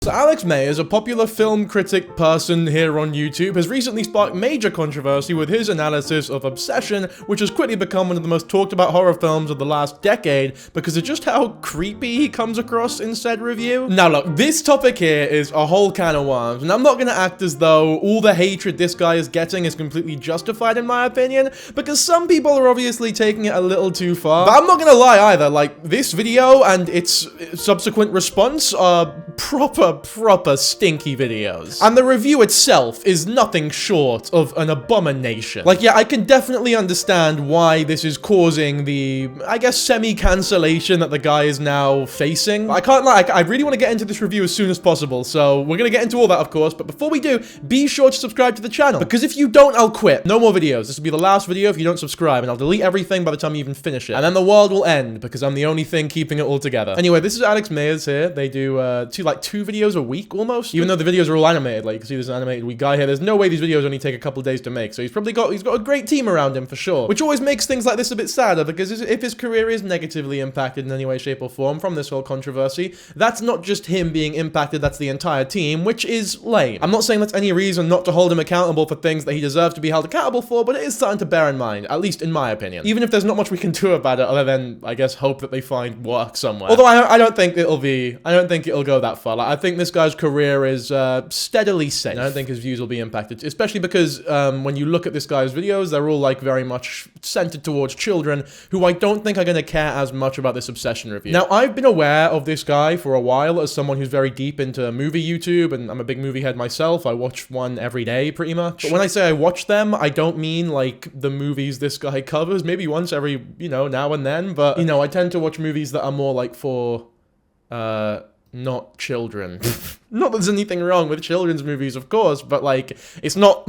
So Alex Meyers, a popular film critic person here on YouTube, has recently sparked major controversy with his analysis of Obsession, which has quickly become one of the most talked about horror films of the last decade because of just how creepy he comes across in said review. Now look, this topic here is a whole can of worms, and I'm not gonna act as though all the hatred this guy is getting is completely justified in my opinion, because some people are obviously taking it a little too far. But I'm not gonna lie either, like, this video and its subsequent response are proper stinky videos. And the review itself is nothing short of an abomination. Like, yeah, I can definitely understand why this is causing the, I guess, semi-cancellation that the guy is now facing. I can't lie, I really want to get into this review as soon as possible, so we're gonna get into all that, of course, but before we do, be sure to subscribe to the channel, because if you don't, I'll quit. No more videos. This will be the last video if you don't subscribe, and I'll delete everything by the time you even finish it. And then the world will end, because I'm the only thing keeping it all together. Anyway, this is Alex Meyers here. They do, two videos a week, almost. Even though the videos are all animated, like, you can see this animated week guy here. There's no way these videos only take a couple days to make, so he's got a great team around him, for sure. Which always makes things like this a bit sadder, because if his career is negatively impacted in any way, shape, or form from this whole controversy, that's not just him being impacted, that's the entire team, which is lame. I'm not saying that's any reason not to hold him accountable for things that he deserves to be held accountable for, but it is something to bear in mind, at least in my opinion. Even if there's not much we can do about it, other than, I guess, hope that they find work somewhere. Although I don't think it'll go that far. Like, I think this guy's career is steadily safe. I don't think his views will be impacted, especially because when you look at this guy's videos, they're all like very much centered towards children who I don't think are going to care as much about this Obsession review. Now, I've been aware of this guy for a while as someone who's very deep into movie YouTube, and I'm a big movie head myself. I watch one every day, pretty much. But when I say I watch them, I don't mean like the movies this guy covers, maybe once every, now and then, but, I tend to watch movies that are more like for, not children. Not that there's anything wrong with children's movies, of course, but like, it's not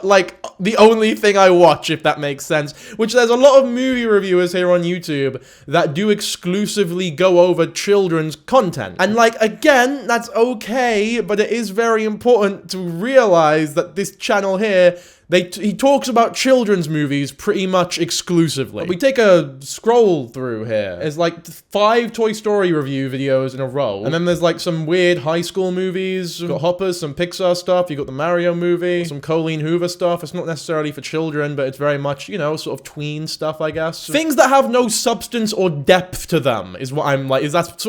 like the only thing I watch, if that makes sense. Which there's a lot of movie reviewers here on YouTube that do exclusively go over children's content. And like, again, that's okay, but it is very important to realize that this channel here, he talks about children's movies pretty much exclusively. We take a scroll through here. There's like 5 Toy Story review videos in a row. And then there's like some weird high school movies. You've got Hoppers, some Pixar stuff. You've got the Mario movie, some Colleen Hoover stuff. It's not necessarily for children, but it's very much, sort of tween stuff, I guess. Things that have no substance or depth to them is what I'm like, that's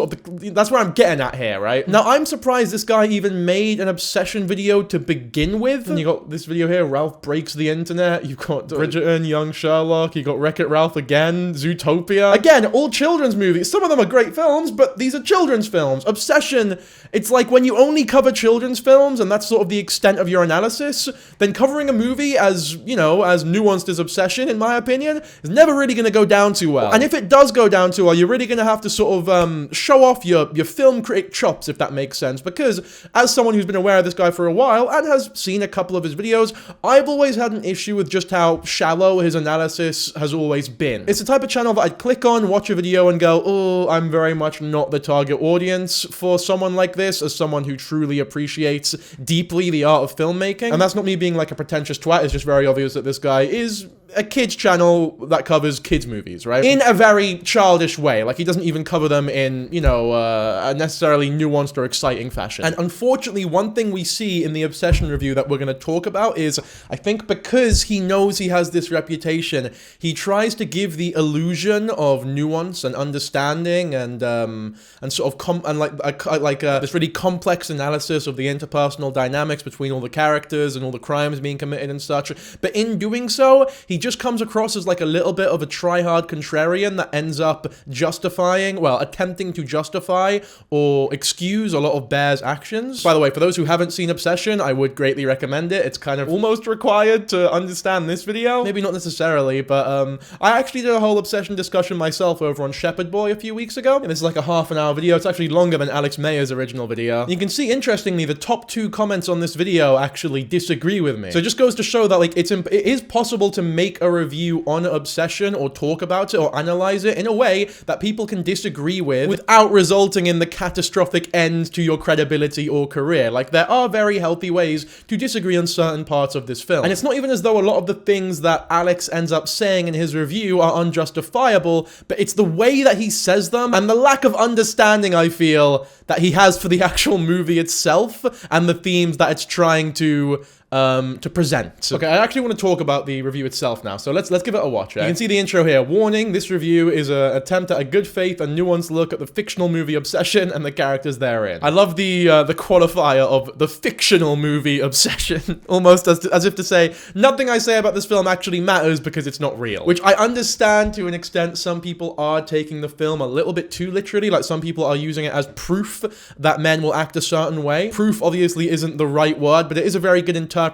where I'm getting at here, right? Now, I'm surprised this guy even made an Obsession video to begin with. And you got this video here, Ralph Breaks the Internet. You've got Bridgerton, Young Sherlock. You got Wreck-It Ralph again, Zootopia. Again, all children's movies. Some of them are great films, but these are children's films. Obsession, it's like when you only cover children's films, and that's sort of the extent of your analysis, then covering a movie as, as nuanced as Obsession, in my opinion, is never really going to go down too well. And if it does go down too well, you're really going to have to sort of show off your film critic chops, if that makes sense, because as someone who's been aware of this guy for a while and has seen a couple of his videos, I've always had an issue with just how shallow his analysis has always been. It's the type of channel that I'd click on, watch a video, and go, oh, I'm very much not the target audience for someone like this, as someone who truly appreciates deeply the art of filmmaking. And that's not me being like a pretentious twat, it's just very obvious that this guy is a kids channel that covers kids movies, right? In a very childish way. Like, he doesn't even cover them in, a necessarily nuanced or exciting fashion. And unfortunately, one thing we see in the Obsession review that we're going to talk about is, I think because he knows he has this reputation, he tries to give the illusion of nuance and understanding and sort of this really complex analysis of the interpersonal dynamics between all the characters and all the crimes being committed and such. But in doing so, he just comes across as like a little bit of a try-hard contrarian that ends up attempting to justify or excuse a lot of Bear's actions. By the way, for those who haven't seen Obsession, I would greatly recommend it. It's kind of almost required to understand this video. Maybe not necessarily, but I actually did a whole Obsession discussion myself over on Shepherd Boy a few weeks ago. And this is like a half-an-hour video. It's actually longer than Alex Meyers' original video. And you can see, interestingly, the top 2 comments on this video actually disagree with me. So it just goes to show that, like, it is possible to make make a review on Obsession or talk about it or analyze it in a way that people can disagree with without resulting in the catastrophic end to your credibility or career. Like, there are very healthy ways to disagree on certain parts of this film. And it's not even as though a lot of the things that Alex ends up saying in his review are unjustifiable, but it's the way that he says them and the lack of understanding, I feel, that he has for the actual movie itself and the themes that it's trying to present. Okay, I actually want to talk about the review itself now, so let's give it a watch. You can see the intro here. Warning, this review is an attempt at a good faith and nuanced look at the fictional movie Obsession and the characters therein. I love the qualifier of the fictional movie Obsession, almost as if to say, nothing I say about this film actually matters because it's not real. Which I understand to an extent. Some people are taking the film a little bit too literally, like some people are using it as proof that men will act a certain way. Proof obviously isn't the right word, but it is a very good interpretation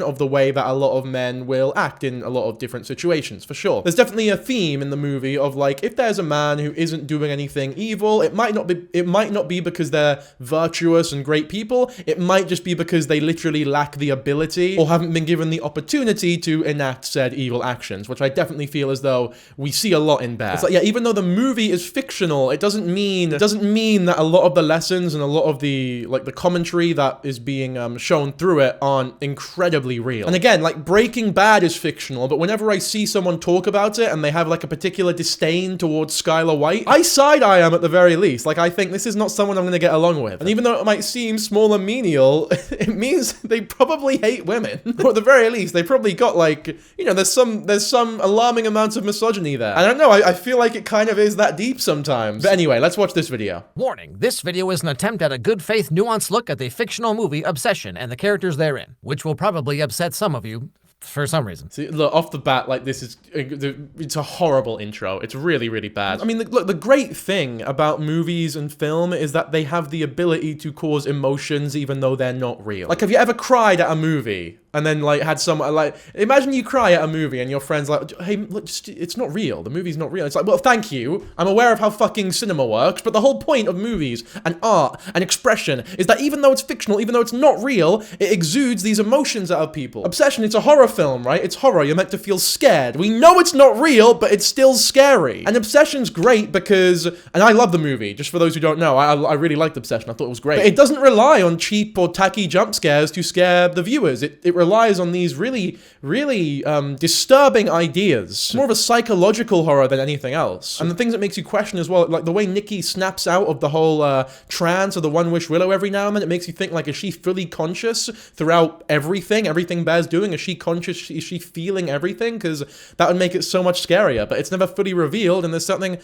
of the way that a lot of men will act in a lot of different situations, for sure. There's definitely a theme in the movie of, like, if there's a man who isn't doing anything evil, it might not be because they're virtuous and great people. It might just be because they literally lack the ability or haven't been given the opportunity to enact said evil actions, which I definitely feel as though we see a lot in Bear. It's like, yeah, even though the movie is fictional, it doesn't mean that a lot of the lessons and a lot of the commentary that is being shown through it aren't incredibly real. And again, like, Breaking Bad is fictional, but whenever I see someone talk about it and they have like a particular disdain towards Skylar White, I side-eye them at the very least. Like, I think this is not someone I'm gonna get along with. And even though it might seem small and menial, it means they probably hate women. Or at the very least, they probably got, like, you know, there's some alarming amounts of misogyny there. I don't know, I feel like it kind of is that deep sometimes. But anyway, let's watch this video. Warning, this video is an attempt at a good faith, nuanced look at the fictional movie Obsession and the characters therein, which will probably upset some of you for some reason. See, look, off the bat, like, it's a horrible intro. It's really, really bad. I mean, look, the great thing about movies and film is that they have the ability to cause emotions even though they're not real. Like, have you ever cried at a movie? And then, like, had someone, like, imagine you cry at a movie and your friend's like, hey, look, it's not real. The movie's not real. It's like, well, thank you. I'm aware of how fucking cinema works, but the whole point of movies and art and expression is that even though it's fictional, even though it's not real, it exudes these emotions out of people. Obsession, it's a horror film, right? It's horror. You're meant to feel scared. We know it's not real, but it's still scary. And Obsession's great because, and I love the movie, just for those who don't know, I really liked Obsession. I thought it was great. But it doesn't rely on cheap or tacky jump scares to scare the viewers. It relies on these really, really disturbing ideas. It's more of a psychological horror than anything else. And the things that makes you question as well, like the way Nikki snaps out of the whole trance of the One Wish Willow every now and then, it makes you think, like, is she fully conscious throughout everything Bear's doing? Is she conscious? Is she feeling everything? Because that would make it so much scarier, but it's never fully revealed, and there's something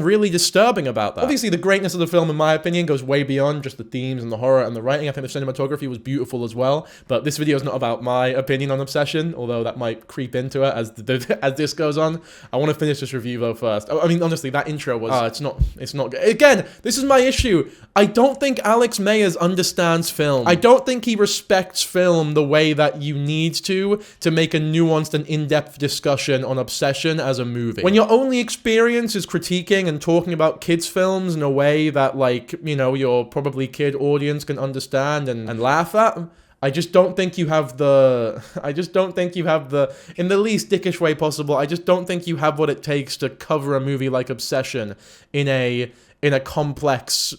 really disturbing about that. Obviously, the greatness of the film, in my opinion, goes way beyond just the themes and the horror and the writing. I think the cinematography was beautiful as well, but this video is not about my opinion on Obsession, although that might creep into it as this goes on. I want to finish this review though first. I mean, honestly, that intro was, it's not good. Again, this is my issue. I don't think Alex Meyers understands film. I don't think he respects film the way that you need to make a nuanced and in-depth discussion on Obsession as a movie. When your only experience is critiquing and talking about kids' films in a way that, like, you know, your probably kid audience can understand and laugh at, I just don't think you have the, in the least dickish way possible, I just don't think you have what it takes to cover a movie like Obsession in the complex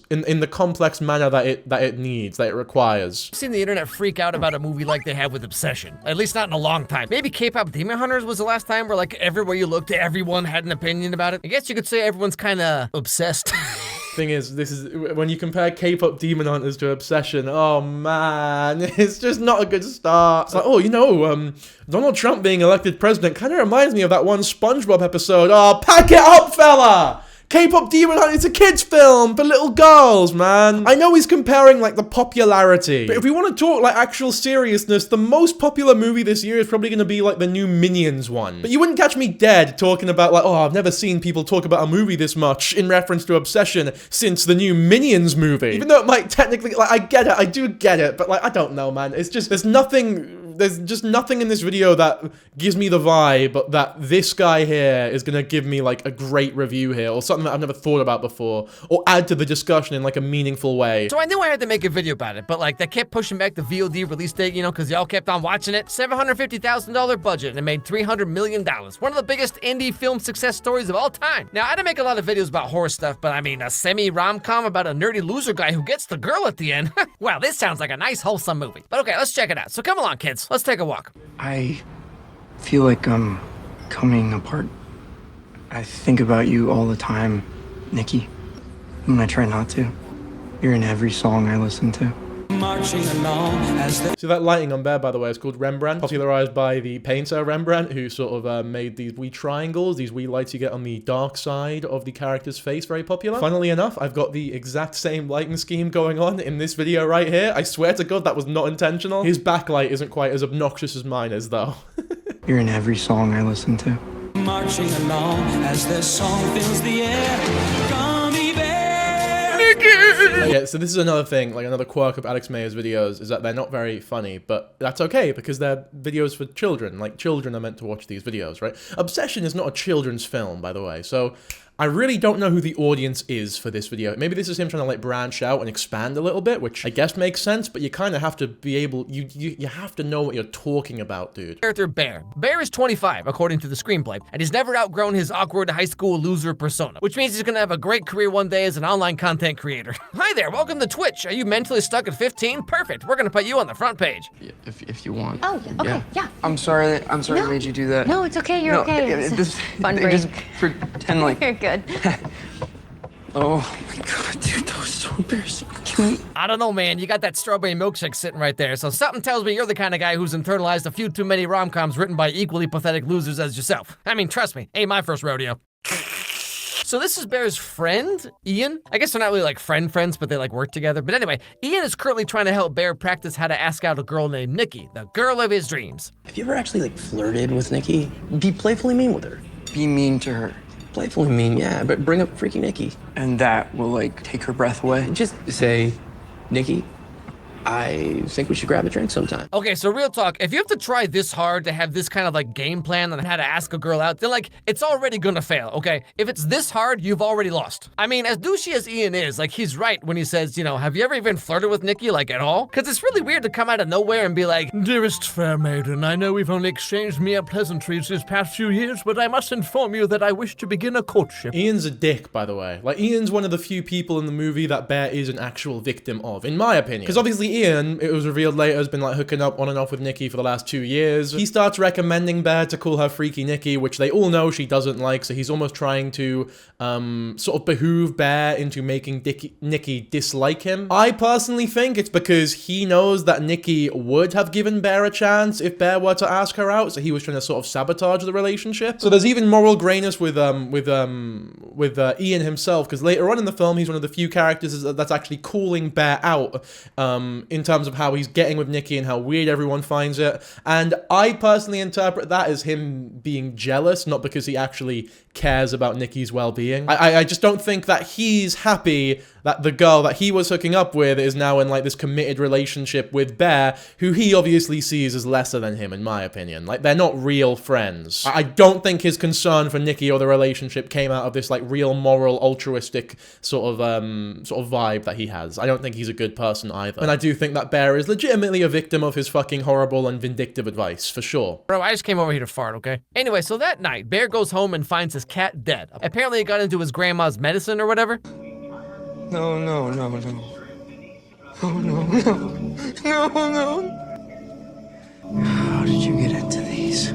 manner that it requires. I've seen the internet freak out about a movie like they have with Obsession. At least not in a long time. Maybe K-pop Demon Hunters was the last time where, like, everywhere you looked, everyone had an opinion about it. I guess you could say everyone's kind of obsessed. Thing is, this is when you compare K-pop Demon Hunters to Obsession, oh man, it's just not a good start. It's like, oh, you know, Donald Trump being elected president kind of reminds me of that one SpongeBob episode. Oh, pack it up, fella! K-pop Demon Hunter, it's a kid's film for little girls, man. I know he's comparing, like, the popularity, but if we want to talk, like, actual seriousness, the most popular movie this year is probably going to be, like, the new Minions one. But you wouldn't catch me dead talking about, like, oh, I've never seen people talk about a movie this much in reference to Obsession since the new Minions movie. Even though it might technically, like, I get it, I do get it, but, like, I don't know, man. It's just, there's nothing there's just nothing in this video that gives me the vibe that this guy here is gonna give me like a great review here, or something that I've never thought about before, or add to the discussion in like a meaningful way. So I knew I had to make a video about it, but like they kept pushing back the VOD release date, you know, because y'all kept on watching it. $750,000 budget, and it made $300 million. One of the biggest indie film success stories of all time. Now, I didn't make a lot of videos about horror stuff, but I mean, a semi-rom-com about a nerdy loser guy who gets the girl at the end. Wow, this sounds like a nice, wholesome movie. But okay, let's check it out. So come along, kids. Let's take a walk. I feel like I'm coming apart. I think about you all the time, Nikki. And I try not to. You're in every song I listen to. See that lighting on there, by the way, is called Rembrandt, popularized by the painter Rembrandt, who sort of made these wee triangles, these wee lights you get on the dark side of the character's face, very popular. Funnily enough, I've got the exact same lighting scheme going on in this video right here. I swear to God, that was not intentional. His backlight isn't quite as obnoxious as mine is, though. You're in every song I listen to. Marching along as the song fills the air. Gummy bear. Yeah, so this is another thing, like another quirk of Alex Meyers' videos, is that they're not very funny, but that's okay, because they're videos for children. Like, children are meant to watch these videos, right? Obsession is not a children's film, by the way, so I really don't know who the audience is for this video. Maybe this is him trying to like branch out and expand a little bit, which I guess makes sense, but you kind of have to be able, you have to know what you're talking about, dude. Character Bear. Bear is 25, according to the screenplay, and he's never outgrown his awkward high school loser persona, which means he's gonna have a great career one day as an online content creator. Hi there, welcome to Twitch. Are you mentally stuck at 15? Perfect, we're gonna put you on the front page. If you want. Oh, okay, yeah. I'm sorry I No. made you do that. No, it's okay, you're okay. It's fun break. Just pretend like... You're good. Oh my God, dude, that was so embarrassing. Can we... I don't know, man. You got that strawberry milkshake sitting right there, so something tells me you're the kind of guy who's internalized a few too many rom-coms written by equally pathetic losers as yourself. I mean, trust me, ain't my first rodeo. So this is Bear's friend, Ian. I guess they're not really like friends, but they like work together. But anyway, Ian is currently trying to help Bear practice how to ask out a girl named Nikki, the girl of his dreams. Have you ever actually like flirted with Nikki? Be playfully mean with her. Be mean to her. Playfully mean, yeah, but bring up freaky Nikki. And that will, like, take her breath away. Just say, Nikki, I think we should grab a drink sometime. Okay, so real talk, if you have to try this hard to have this kind of like game plan on how to ask a girl out, then like, it's already gonna fail, okay? If it's this hard, you've already lost. I mean, as douchey as Ian is, like he's right when he says, you know, have you ever even flirted with Nikki, like at all? Cause it's really weird to come out of nowhere and be like, dearest fair maiden, I know we've only exchanged mere pleasantries these past few years, but I must inform you that I wish to begin a courtship. Ian's a dick, by the way. Like, Ian's one of the few people in the movie that Bear is an actual victim of, in my opinion. Because obviously Ian, it was revealed later, has been like hooking up on and off with Nikki for the last 2 years. He starts recommending Bear to call her Freaky Nikki, which they all know she doesn't like, so he's almost trying to sort of behoove Bear into making Nikki dislike him. I personally think it's because he knows that Nikki would have given Bear a chance if Bear were to ask her out, so he was trying to sort of sabotage the relationship. So there's even moral grayness with Ian himself, because later on in the film, he's one of the few characters that's actually calling Bear out in terms of how he's getting with Nikki and how weird everyone finds it. And I personally interpret that as him being jealous, not because he actually cares about Nikki's well-being. I just don't think that he's happy that the girl that he was hooking up with is now in like this committed relationship with Bear, who he obviously sees as lesser than him, in my opinion. Like, they're not real friends. I don't think his concern for Nikki or the relationship came out of this like real moral altruistic sort of vibe that he has. I don't think he's a good person either. And I do think that Bear is legitimately a victim of his fucking horrible and vindictive advice, for sure. Bro, I just came over here to fart, okay? Anyway, so that night, Bear goes home and finds his cat dead. Apparently it got into his grandma's medicine or whatever. No. Oh, no. How did you get into these?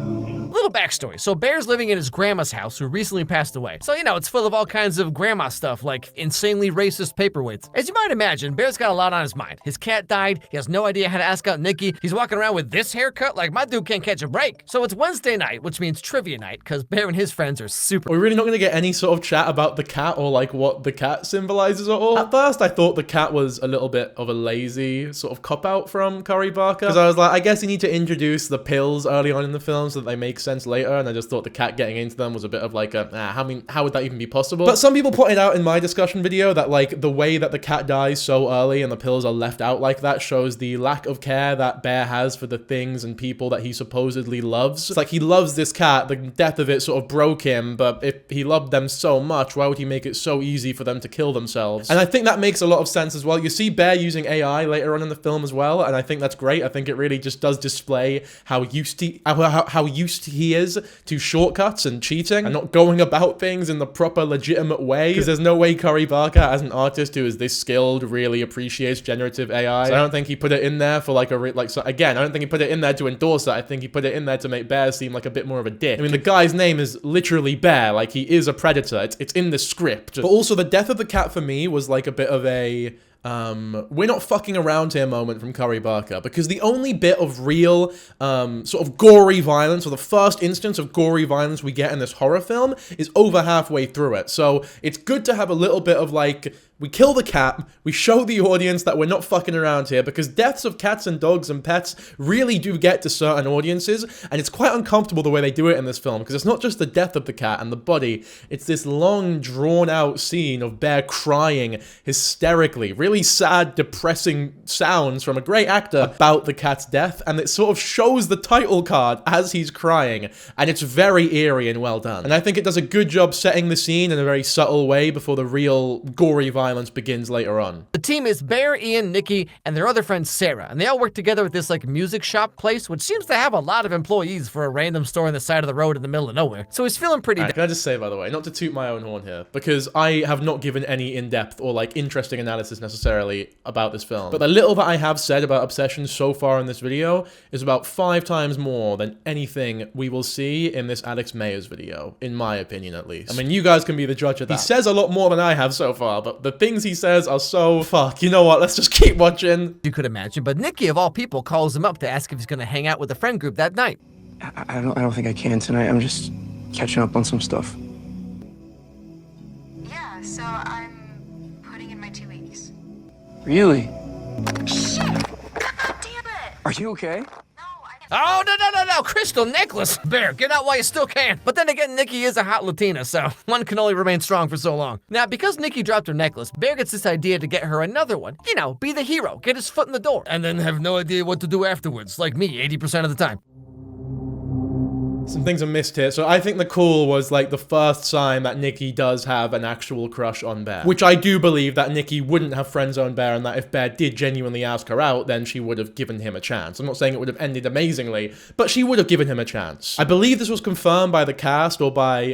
Little backstory. So Bear's living in his grandma's house, who recently passed away. So, you know, it's full of all kinds of grandma stuff, like insanely racist paperweights. As you might imagine, Bear's got a lot on his mind. His cat died, he has no idea how to ask out Nikki, he's walking around with this haircut, like my dude can't catch a break. So it's Wednesday night, which means trivia night, because Bear and his friends are super. Are we really not going to get any sort of chat about the cat or like what the cat symbolizes at all? At first, I thought the cat was a little bit of a lazy sort of cop-out from Curry Barker, because I was like, I guess you need to introduce the pills early on in the film so that they make sense seconds later, and I just thought the cat getting into them was a bit of like how would that even be possible? But some people pointed out in my discussion video that like the way that the cat dies so early and the pills are left out like that shows the lack of care that Bear has for the things and people that he supposedly loves. It's like he loves this cat, the death of it sort of broke him, but if he loved them so much, why would he make it so easy for them to kill themselves? And I think that makes a lot of sense as well. You see Bear using AI later on in the film as well, and I think that's great. I think it really just does display how used he is to shortcuts and cheating and not going about things in the proper legitimate way, because there's no way Cory Barker as an artist who is this skilled really appreciates generative AI. So I don't think he put it in there for like again, I don't think he put it in there to endorse that. I think he put it in there to make Bear seem like a bit more of a dick. I mean, the guy's name is literally Bear, like he is a predator. It's in the script. But also the death of the cat for me was like a bit of a we're not fucking around here moment from Cory Barker, because the only bit of real sort of gory violence, or the first instance of gory violence we get in this horror film, is over halfway through it. So it's good to have a little bit of like, we kill the cat, we show the audience that we're not fucking around here, because deaths of cats and dogs and pets really do get to certain audiences, and it's quite uncomfortable the way they do it in this film, because it's not just the death of the cat and the body, it's this long, drawn-out scene of Bear crying hysterically, really sad, depressing sounds from a great actor about the cat's death, and it sort of shows the title card as he's crying, and it's very eerie and well done. And I think it does a good job setting the scene in a very subtle way before the real gory violence begins later on. The team is Bear, Ian, Nikki, and their other friend Sarah, and they all work together at this like music shop place, which seems to have a lot of employees for a random store on the side of the road in the middle of nowhere. So he's feeling pretty. Can I just say, by the way, not to toot my own horn here, because I have not given any in-depth or like interesting analysis necessarily about this film, but the little that I have said about Obsession so far in this video is about 5 times more than anything we will see in this Alex Meyers video, in my opinion at least. I mean, you guys can be the judge of that. He says a lot more than I have so far, but the things he says are so fuck. You know what? Let's just keep watching. You could imagine, but Nikki of all people calls him up to ask if he's gonna hang out with the friend group that night. I don't think I can tonight. I'm just catching up on some stuff. Yeah, so I'm putting in my 2 weeks. Really? Shit! God damn it! Are you okay? Oh, no, crystal necklace! Bear, get out while you still can. But then again, Nikki is a hot Latina, so one can only remain strong for so long. Now, because Nikki dropped her necklace, Bear gets this idea to get her another one. You know, be the hero, get his foot in the door, and then have no idea what to do afterwards, like me 80% of the time. Some things are missed here. So I think the call was like the first sign that Nikki does have an actual crush on Bear, which I do believe that Nikki wouldn't have friend-zoned Bear, and that if Bear did genuinely ask her out, then she would have given him a chance. I'm not saying it would have ended amazingly, but she would have given him a chance. I believe this was confirmed by the cast or by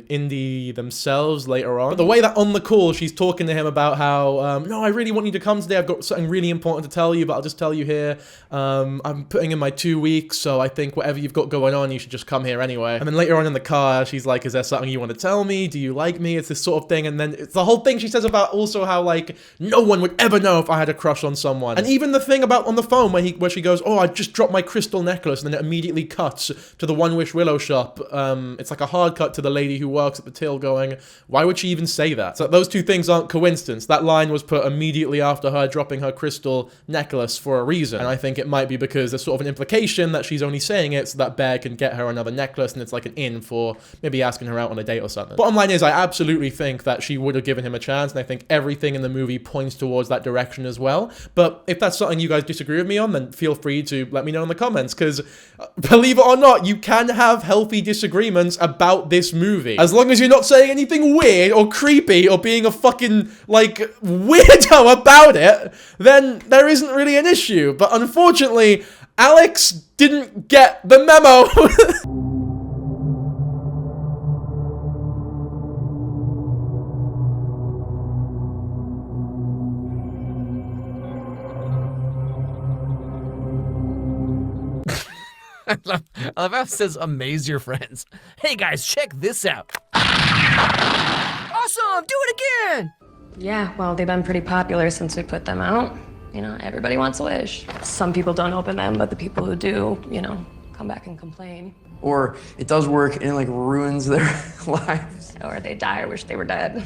Indy themselves later on. But the way that on the call she's talking to him about how, no, I really want you to come today. I've got something really important to tell you, but I'll just tell you here. I'm putting in my 2 weeks, so I think whatever you've got going on, you should just come here anyway. And then later on in the car, she's like, is there something you want to tell me? Do you like me? It's this sort of thing. And then it's the whole thing she says about also how like no one would ever know if I had a crush on someone. And even the thing about on the phone where she goes, oh, I just dropped my crystal necklace, and then it immediately cuts to the One Wish Willow shop. It's like a hard cut to the lady who works at the till going, why would she even say that? So those two things aren't coincidence. That line was put immediately after her dropping her crystal necklace for a reason. And I think it might be because there's sort of an implication that she's only saying it so that Bear can get her another necklace, and it's like an in for maybe asking her out on a date or something. Bottom line is, I absolutely think that she would have given him a chance, and I think everything in the movie points towards that direction as well. But if that's something you guys disagree with me on, then feel free to let me know in the comments, because believe it or not, you can have healthy disagreements about this movie. As long as you're not saying anything weird or creepy or being a fucking, like, weirdo about it, then there isn't really an issue. But unfortunately, Alex didn't get the memo. I love how it says amaze your friends. Hey guys, check this out. Awesome, do it again. Yeah, well, they've been pretty popular since we put them out. You know, everybody wants a wish. Some people don't open them, but the people who do, you know, come back and complain. Or it does work and it like ruins their lives. Or they die or wish they were dead.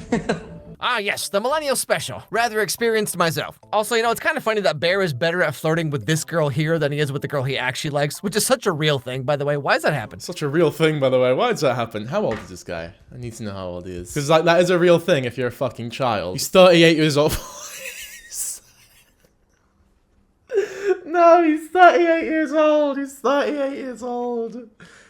Ah, yes, the millennial special. Rather experienced myself. Also, you know, it's kind of funny that Bear is better at flirting with this girl here than he is with the girl he actually likes, which is such a real thing, by the way. Why does that happen? Such a real thing, by the way. Why does that happen? How old is this guy? I need to know how old he is. Because, like, that is a real thing if you're a fucking child. He's 38 years old. No, he's 38 years old. He's 38 years old.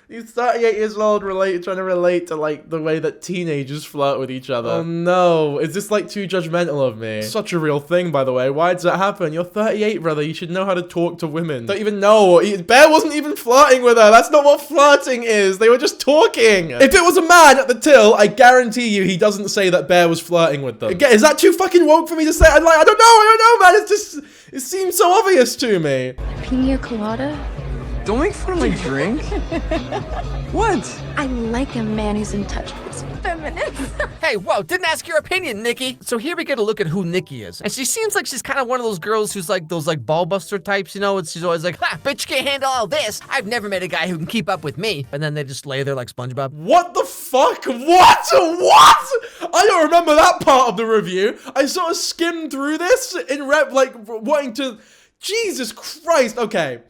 He's 38 years old, trying to relate to, like, the way that teenagers flirt with each other. Oh, no. Is this, like, too judgmental of me? Such a real thing, by the way. Why does that happen? You're 38, brother. You should know how to talk to women. Don't even know. Bear wasn't even flirting with her. That's not what flirting is. They were just talking. If it was a man at the till, I guarantee you he doesn't say that Bear was flirting with them. Again, is that too fucking woke for me to say? I don't know, man. It's just, it seems so obvious to me. Pina colada? Don't make fun of my drink. What? I like a man who's in touch with his feminine. Hey, whoa, didn't ask your opinion, Nikki. So here we get a look at who Nikki is. And she seems like she's kind of one of those girls who's like those like ball buster types, you know? She's always like, ha, bitch can't handle all this. I've never met a guy who can keep up with me. And then they just lay there like SpongeBob. What the fuck? What? I don't remember that part of the review. I sort of skimmed through this in like wanting to, Jesus Christ. Okay.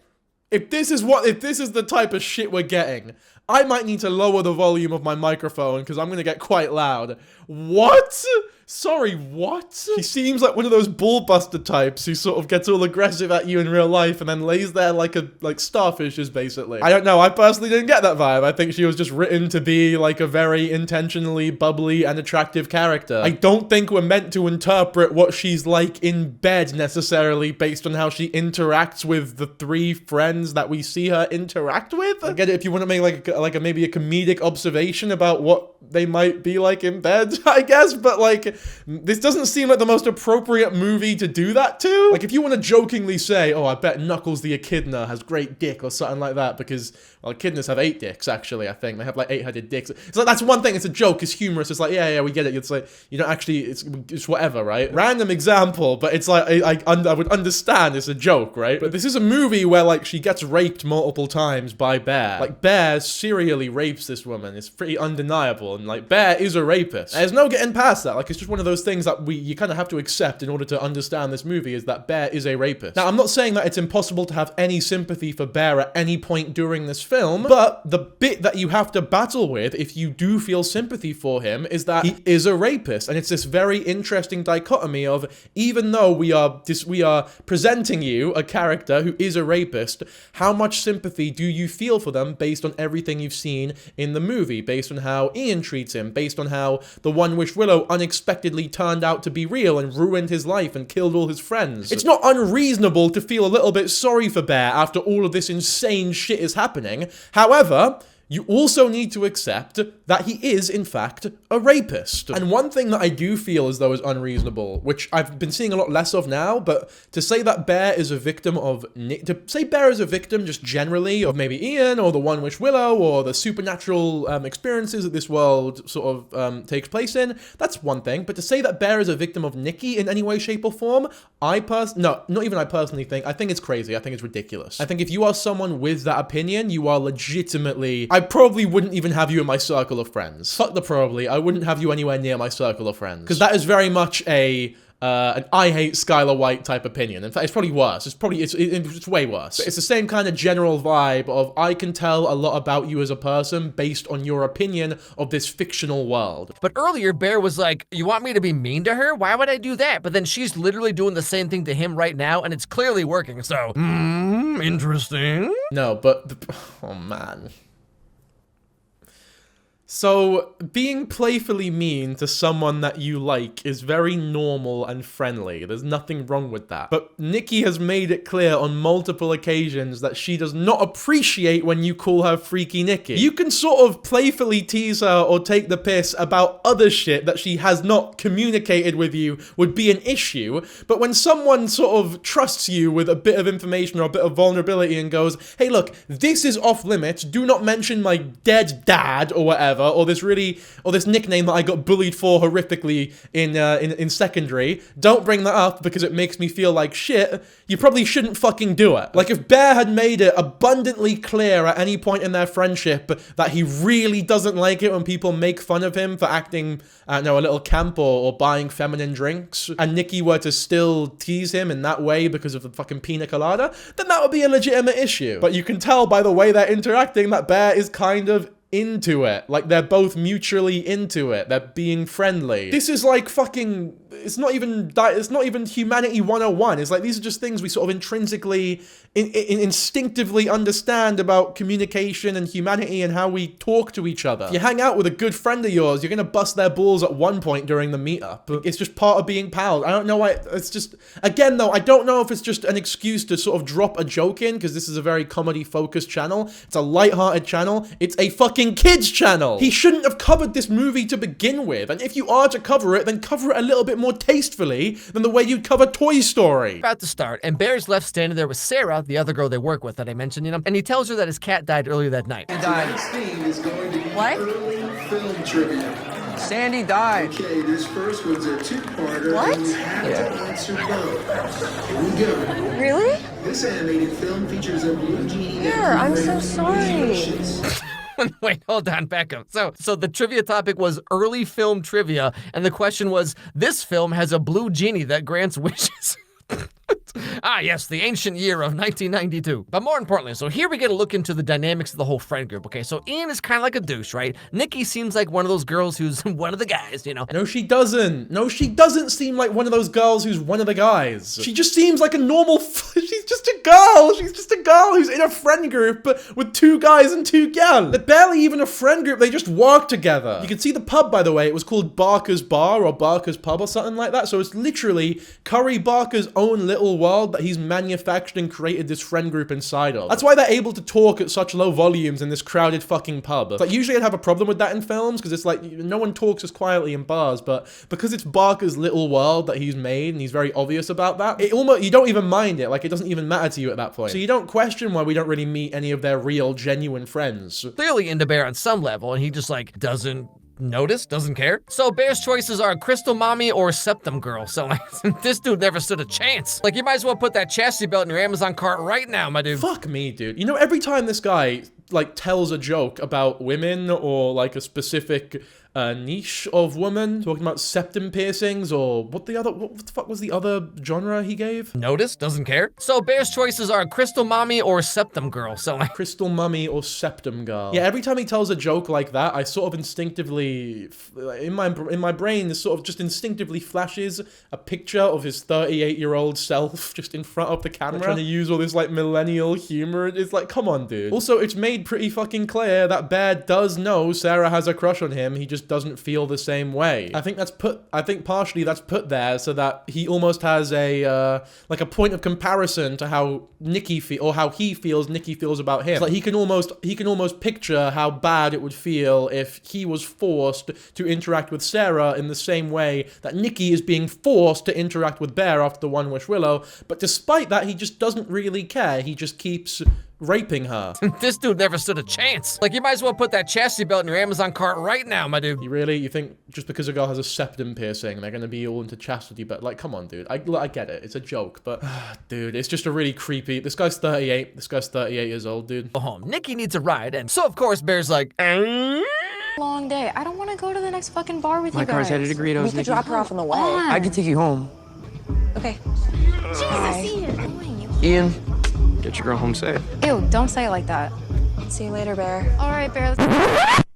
If this is the type of shit we're getting, I might need to lower the volume of my microphone because I'm gonna get quite loud. What? Sorry, what? He seems like one of those bullbuster types who sort of gets all aggressive at you in real life and then lays there like starfishes, basically. I don't know, I personally didn't get that vibe. I think she was just written to be like a very intentionally bubbly and attractive character. I don't think we're meant to interpret what she's like in bed necessarily based on how she interacts with the three friends that we see her interact with. I get it if you want to make maybe a comedic observation about what they might be like in bed, I guess, but like, this doesn't seem like the most appropriate movie to do that to. Like, if you want to jokingly say, oh, I bet Knuckles the Echidna has great dick or something like that, because, well, echidnas have 8 dicks, actually, I think. They have, like, 8-headed dicks. It's like, that's one thing. It's a joke. It's humorous. It's like, yeah, we get it. It's like, you don't actually, it's whatever, right? Random example, but it's like, I would understand it's a joke, right? But this is a movie where, like, she gets raped multiple times by Bear. Like, Bear serially rapes this woman. It's pretty undeniable, and, like, Bear is a rapist. There's no getting past that. Like, it's just one of those things that you kind of have to accept in order to understand this movie, is that Bear is a rapist. Now, I'm not saying that it's impossible to have any sympathy for Bear at any point during this film, but the bit that you have to battle with if you do feel sympathy for him is that he is a rapist. And it's this very interesting dichotomy of, even though we are presenting you a character who is a rapist, how much sympathy do you feel for them based on everything you've seen in the movie, based on how Ian treats him, based on how the One-Wish Willow unexpectedly turned out to be real and ruined his life and killed all his friends. It's not unreasonable to feel a little bit sorry for Bear after all of this insane shit is happening. However, you also need to accept that he is, in fact, a rapist. And one thing that I do feel as though is unreasonable, which I've been seeing a lot less of now, but to say that Bear is a victim of... To say Bear is a victim just generally of maybe Ian or the One-Wish Willow or the supernatural experiences that this world sort of takes place in, that's one thing. But to say that Bear is a victim of Nikki in any way, shape, or form, no, not even I personally think. I think it's crazy. I think it's ridiculous. I think if you are someone with that opinion, you are legitimately... I probably wouldn't even have you in my circle of friends. Fuck the probably. I wouldn't have you anywhere near my circle of friends. Because that is very much an I hate Skylar White type opinion. In fact, it's probably worse. It's way worse. But it's the same kind of general vibe of, I can tell a lot about you as a person based on your opinion of this fictional world. But earlier, Bear was like, you want me to be mean to her? Why would I do that? But then she's literally doing the same thing to him right now, and it's clearly working. So, interesting. No, but, oh man. So, being playfully mean to someone that you like is very normal and friendly. There's nothing wrong with that. But Nikki has made it clear on multiple occasions that she does not appreciate when you call her Freaky Nikki. You can sort of playfully tease her or take the piss about other shit that she has not communicated with you would be an issue, but when someone sort of trusts you with a bit of information or a bit of vulnerability and goes, hey look, this is off limits, do not mention my dead dad or whatever, whatever, or this nickname that I got bullied for horrifically in secondary, don't bring that up because it makes me feel like shit, you probably shouldn't fucking do it. Like, if Bear had made it abundantly clear at any point in their friendship that he really doesn't like it when people make fun of him for acting, a little camp or buying feminine drinks, and Nikki were to still tease him in that way because of the fucking pina colada, then that would be a legitimate issue. But you can tell by the way they're interacting that Bear is kind of into it. Like, they're both mutually into it. They're being friendly. This is like fucking... It's not even humanity 101. It's like, these are just things we sort of intrinsically, instinctively understand about communication and humanity and how we talk to each other. If you hang out with a good friend of yours, you're gonna bust their balls at one point during the meetup. It's just part of being pals. I don't know why, it's just... Again, though, I don't know if it's just an excuse to sort of drop a joke in, because this is a very comedy-focused channel. It's a light-hearted channel. It's a fucking kids channel. He shouldn't have covered this movie to begin with. And if you are to cover it, then cover it a little bit more tastefully than the way you'd cover Toy Story. About to start, and Bear's left standing there with Sarah, the other girl they work with that I mentioned, and he tells her that his cat died earlier that night. He died. What? Film trivia. Sandy died. Okay, this first one's a two-parter. What? And you have to answer both. Here we go. Really? This animated film features a blue genie. Here, I'm so sorry. Wait, hold on, back up. So the trivia topic was early film trivia, and the question was, this film has a blue genie that grants wishes. Ah, yes, the ancient year of 1992. But more importantly, so here we get a look into the dynamics of the whole friend group, okay? So Ian is kind of like a douche, right? Nikki seems like one of those girls who's one of the guys, you know? No, she doesn't. No, she doesn't seem like one of those girls who's one of the guys. She just seems like a normal... She's just a girl. She's just a girl who's in a friend group with two guys and two gals. They're barely even a friend group. They just work together. You can see the pub, by the way. It was called Barker's Bar or Barker's Pub or something like that. So it's literally Curry Barker's own little world that he's manufactured and created this friend group inside of. That's why they're able to talk at such low volumes in this crowded fucking pub. Like, usually I'd have a problem with that in films, because it's like, no one talks as quietly in bars, but because it's Barker's little world that he's made, and he's very obvious about that, it almost, you don't even mind it. Like, it doesn't even matter to you at that point. So you don't question why we don't really meet any of their real, genuine friends. Clearly into Bear on some level, and he just, like, doesn't notice, doesn't care. So Bear's choices are Crystal Mommy or Septum Girl. So like, this dude never stood a chance. Like, you might as well put that chastity belt in your Amazon cart right now, my dude. Fuck me, dude. You know, every time this guy, like, tells a joke about women or, like, a specific niche of woman, talking about septum piercings or what the fuck was the other genre he gave? Notice, doesn't care. So Bear's choices are Crystal Mommy or Septum Girl. So like, Crystal Mummy or Septum Girl. Yeah, every time he tells a joke like that, I sort of instinctively, in my brain, this sort of just instinctively flashes a picture of his 38-year-old self just in front of the camera, trying to use all this, like, millennial humor. It's like, come on, dude. Also, it's made pretty fucking clear that Bear does know Sarah has a crush on him. He just doesn't feel the same way. I think partially that's put there so that he almost has a like a point of comparison to how Nikki how he feels Nikki feels about him. It's like he can almost picture how bad it would feel if he was forced to interact with Sarah in the same way that Nikki is being forced to interact with Bear after the One Wish Willow. But despite that, he just doesn't really care. He just keeps raping her. This dude never stood a chance. Like, you might as well put that chastity belt in your Amazon cart right now, my dude. You think just because a girl has a septum piercing, they're gonna be all into chastity? But, like, come on, dude. I get it. It's a joke, but dude, it's just a really creepy. This guy's 38. This guy's 38 years old, dude. Go home. Nikki needs a ride, and so of course Bear's like, Long day. I don't want to go to the next fucking bar with My you guys. car's headed to Greedos. We could drop her off on the way. I can take you home. Okay. Jesus, Ian. Ian, get your girl home safe. Ew, don't say it like that. See you later, Bear. All right, Bear.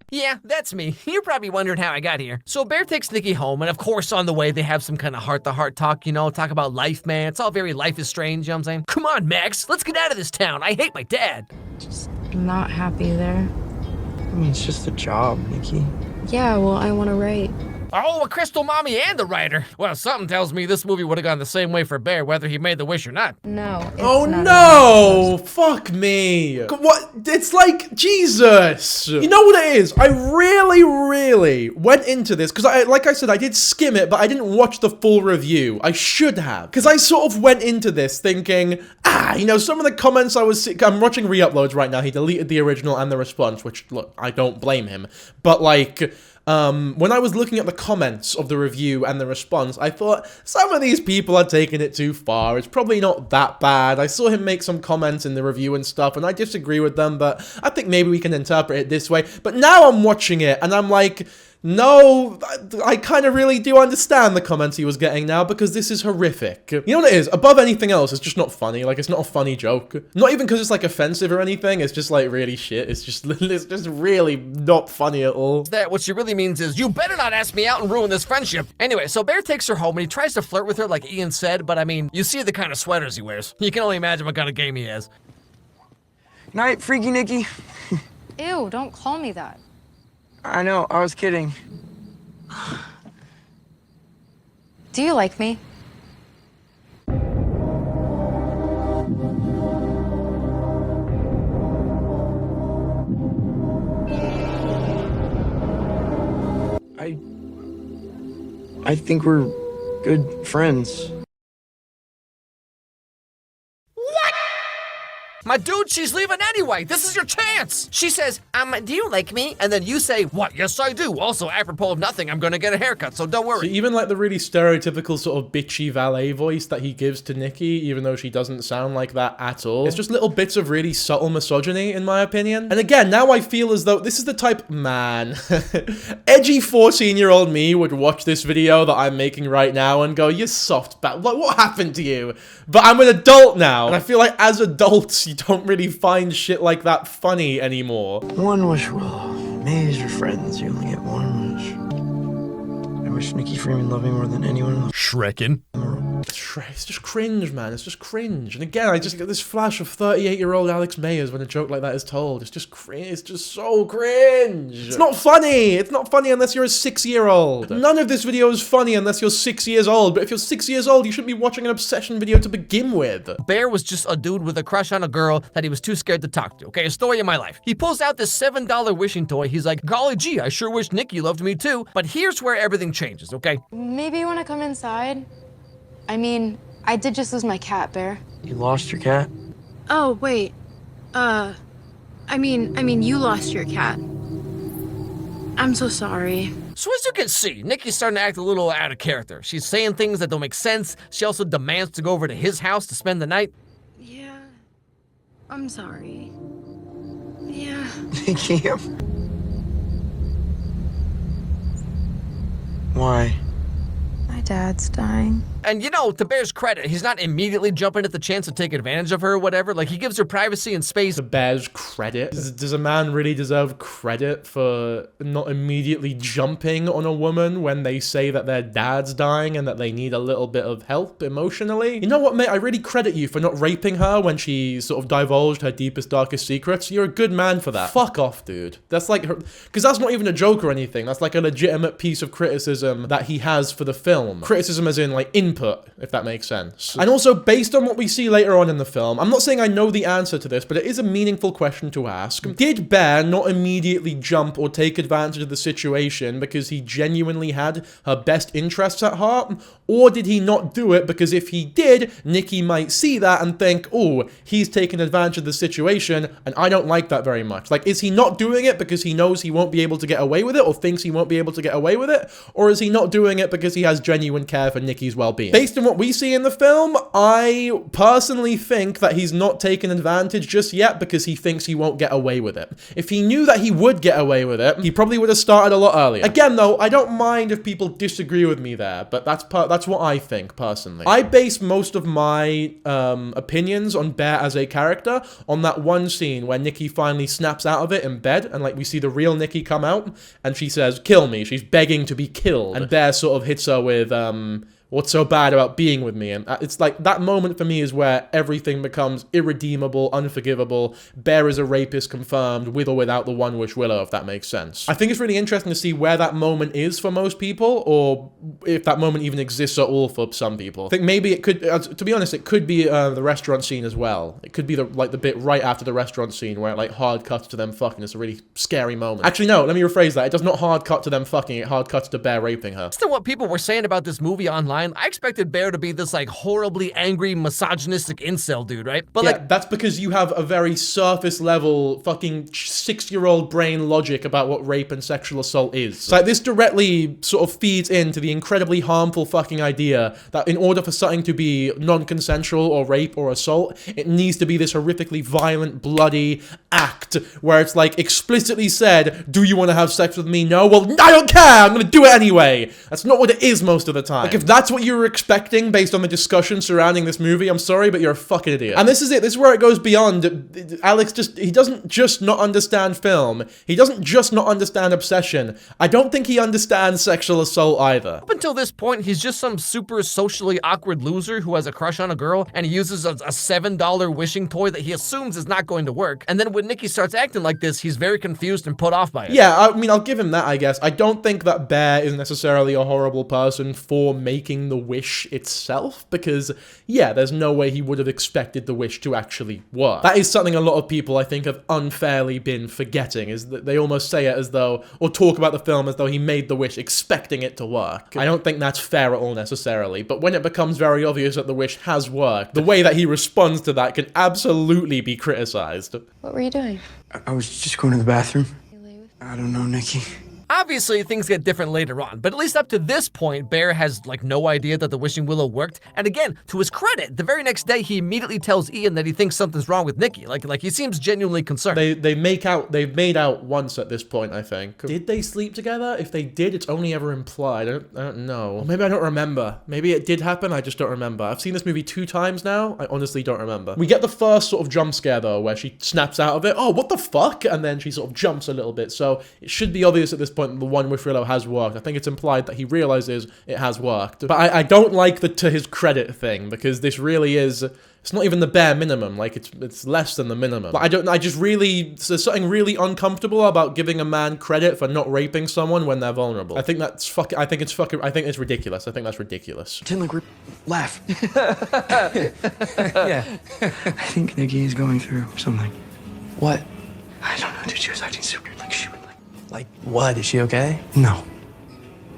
yeah, that's me. You're probably wondering how I got here. So Bear takes Nikki home, and of course on the way they have some kind of heart-to-heart talk, you know, talk about life, man. It's all very Life is Strange, you know what I'm saying? Come on, Max, let's get out of this town. I hate my dad. Just not happy there. I mean, it's just a job, Nikki. Yeah, well, I want to write. Oh, a crystal mommy and the writer. Well, something tells me this movie would have gone the same way for Bear, whether he made the wish or not. No. It's Oh not no! Fuck me. What? It's like, Jesus. You know what it is? I really went into this, because like I said, I did skim it, but I didn't watch the full review. I should have. Because I sort of went into this thinking, you know, some of the comments I'm watching re-uploads right now. He deleted the original and the response, which, look, I don't blame him. But like, when I was looking at the comments of the review and the response, I thought, some of these people are taking it too far. It's probably not that bad. I saw him make some comments in the review and stuff, and I disagree with them, but I think maybe we can interpret it this way. But now I'm watching it, and I'm like, no, I kind of really do understand the comments he was getting now, because this is horrific. You know what it is? Above anything else, it's just not funny. Like, it's not a funny joke. Not even because it's, like, offensive or anything. It's just, like, really shit. It's just really not funny at all. That what she really means is, you better not ask me out and ruin this friendship. Anyway, so Bear takes her home and he tries to flirt with her like Ian said, but I mean, you see the kind of sweaters he wears. You can only imagine what kind of game he has. Night, Freaky Nikki. Ew, don't call me that. I know, I was kidding. Do you like me? I think we're good friends. My dude, she's leaving anyway. This is your chance. She says, do you like me? And then you say, what? Yes, I do. Also, apropos of nothing, I'm gonna get a haircut, so don't worry. So even like the really stereotypical sort of bitchy valet voice that he gives to Nikki, even though she doesn't sound like that at all, it's just little bits of really subtle misogyny, in my opinion. And again, now I feel as though this is the type, man, edgy 14-year-old me would watch this video that I'm making right now and go, you soft bat, like, what happened to you? But I'm an adult now, and I feel like as adults, you don't really find shit like that funny anymore. One wish, Willow. Meyers are friends. You only get one wish. I wish Nikki Freeman loved me more than anyone in the Shrekin. world. It's just cringe, man. It's just cringe. And again, I just get this flash of 38-year-old Alex Meyers when a joke like that is told. It's just cringe. It's just so cringe. It's not funny. It's not funny unless you're a 6-year-old. None of this video is funny unless you're 6 years old. But if you're 6 years old, you shouldn't be watching an obsession video to begin with. Bear was just a dude with a crush on a girl that he was too scared to talk to. Okay, a story of my life. He pulls out this $7 wishing toy. He's like, golly gee, I sure wish Nikki loved me too. But here's where everything changes, okay? Maybe you want to come inside? I mean, I did just lose my cat, Bear. You lost your cat? Oh, wait. I mean, you lost your cat. I'm so sorry. So as you can see, Nikki's starting to act a little out of character. She's saying things that don't make sense. She also demands to go over to his house to spend the night. Yeah. I'm sorry. Yeah. Nikki. Why? My dad's dying. And you know, to Bear's credit, he's not immediately jumping at the chance to take advantage of her or whatever. Like, he gives her privacy and space. To Bear's credit. Does a man really deserve credit for not immediately jumping on a woman when they say that their dad's dying and that they need a little bit of help emotionally? You know what, mate? I really credit you for not raping her when she sort of divulged her deepest, darkest secrets. You're a good man for that. Fuck off, dude. That's like her, because that's not even a joke or anything. That's like a legitimate piece of criticism that he has for the film. Criticism as in, like, input, if that makes sense. And also, based on what we see later on in the film, I'm not saying I know the answer to this, but it is a meaningful question to ask. Did Bear not immediately jump or take advantage of the situation because he genuinely had her best interests at heart? Or did he not do it because if he did, Nikki might see that and think, oh, he's taking advantage of the situation, and I don't like that very much. Like, is he not doing it because he knows he won't be able to get away with it, or thinks he won't be able to get away with it? Or is he not doing it because he has genuine care for Nikki's well-being? Based on what we see in the film, I personally think that he's not taken advantage just yet because he thinks he won't get away with it. If he knew that he would get away with it, he probably would have started a lot earlier. Again, though, I don't mind if people disagree with me there, but that's what I think, personally. I base most of my opinions on Bear as a character on that one scene where Nikki finally snaps out of it in bed, and like we see the real Nikki come out, and she says, kill me. She's begging to be killed. And Bear sort of hits her with What's so bad about being with me? And it's like, that moment for me is where everything becomes irredeemable, unforgivable. Bear is a rapist confirmed, with or without the One Wish Willow, if that makes sense. I think it's really interesting to see where that moment is for most people, or if that moment even exists at all for some people. I think maybe it could, to be honest, it could be the restaurant scene as well. It could be the bit right after the restaurant scene where it like hard cuts to them fucking. It's a really scary moment. Actually, no, let me rephrase that. It does not hard cut to them fucking, it hard cuts to Bear raping her. Still, what people were saying about this movie online, I expected Bear to be this like horribly angry, misogynistic incel dude, right? But yeah, like, that's because you have a very surface level fucking 6-year-old brain logic about what rape and sexual assault is. So like, this directly sort of feeds into the incredibly harmful fucking idea that in order for something to be non-consensual or rape or assault, it needs to be this horrifically violent, bloody act where it's like explicitly said, do you want to have sex with me? No? Well, I don't care! I'm gonna do it anyway! That's not what it is most of the time. Like, if that's what you were expecting based on the discussion surrounding this movie, I'm sorry, but you're a fucking idiot. And this is it. This is where it goes beyond. Alex he doesn't just not understand film. He doesn't just not understand obsession. I don't think he understands sexual assault either. up until this point, he's just some super socially awkward loser who has a crush on a girl, and he uses a $7 wishing toy that he assumes is not going to work. And then when Nikki starts acting like this, he's very confused and put off by it. Yeah, I mean, I'll give him that, I guess. I don't think that Bear is necessarily a horrible person for making the wish itself, because, yeah, there's no way he would have expected the wish to actually work. That is something a lot of people, I think, have unfairly been forgetting, is that they almost say it as though, or talk about the film as though he made the wish expecting it to work. I don't think that's fair at all necessarily, but when it becomes very obvious that the wish has worked, the way that he responds to that can absolutely be criticized. What were you doing? I was just going to the bathroom. I don't know, Nikki. Obviously, things get different later on, but at least up to this point, Bear has like no idea that the wishing willow worked. And again, to his credit, the very next day he immediately tells Ian that he thinks something's wrong with Nikki. Like he seems genuinely concerned. They've made out once at this point, I think. Did they sleep together? If they did, it's only ever implied. I don't know. Or maybe I don't remember. Maybe it did happen, I just don't remember. I've seen this movie 2 times now. I honestly don't remember. We get the first sort of jump scare though, where she snaps out of it. Oh, what the fuck? And then she sort of jumps a little bit. So it should be obvious at this point that the One Wish Willow has worked. I think it's implied that he realizes it has worked. But I don't like the to his credit thing, because this really is, it's not even the bare minimum. Like, it's less than the minimum. Like, there's something really uncomfortable about giving a man credit for not raping someone when they're vulnerable. I think it's ridiculous. I think that's ridiculous. Pretend like we're laugh. Yeah. I think Nikki is going through something. What? I don't know, dude. She was acting super like she would Like what? Is she okay? No.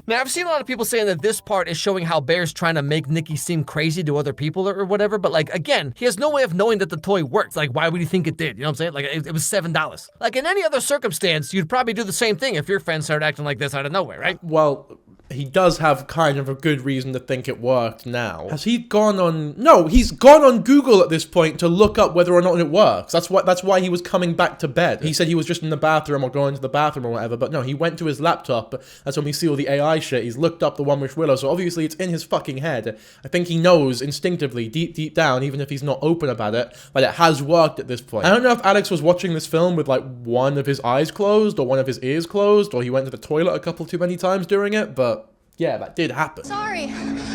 Now, I've seen a lot of people saying that this part is showing how Bear's trying to make Nikki seem crazy to other people or whatever, but like, again, he has no way of knowing that the toy worked. Like, why would you think it did? You know what I'm saying? Like, it was $7. Like, in any other circumstance, you'd probably do the same thing if your friends started acting like this out of nowhere, right? Well, he does have kind of a good reason to think it worked now. Has he gone on... No, he's gone on Google at this point to look up whether or not it works. That's why he was coming back to bed. He said he was just in the bathroom or going to the bathroom or whatever, but no, he went to his laptop. That's when we see all the AI shit. He's looked up the One Wish Willow, so obviously it's in his fucking head. I think he knows instinctively, deep down, even if he's not open about it, that it has worked at this point. I don't know if Alex was watching this film with like one of his eyes closed or one of his ears closed, or he went to the toilet a couple too many times during it, but... yeah, that did happen. Sorry.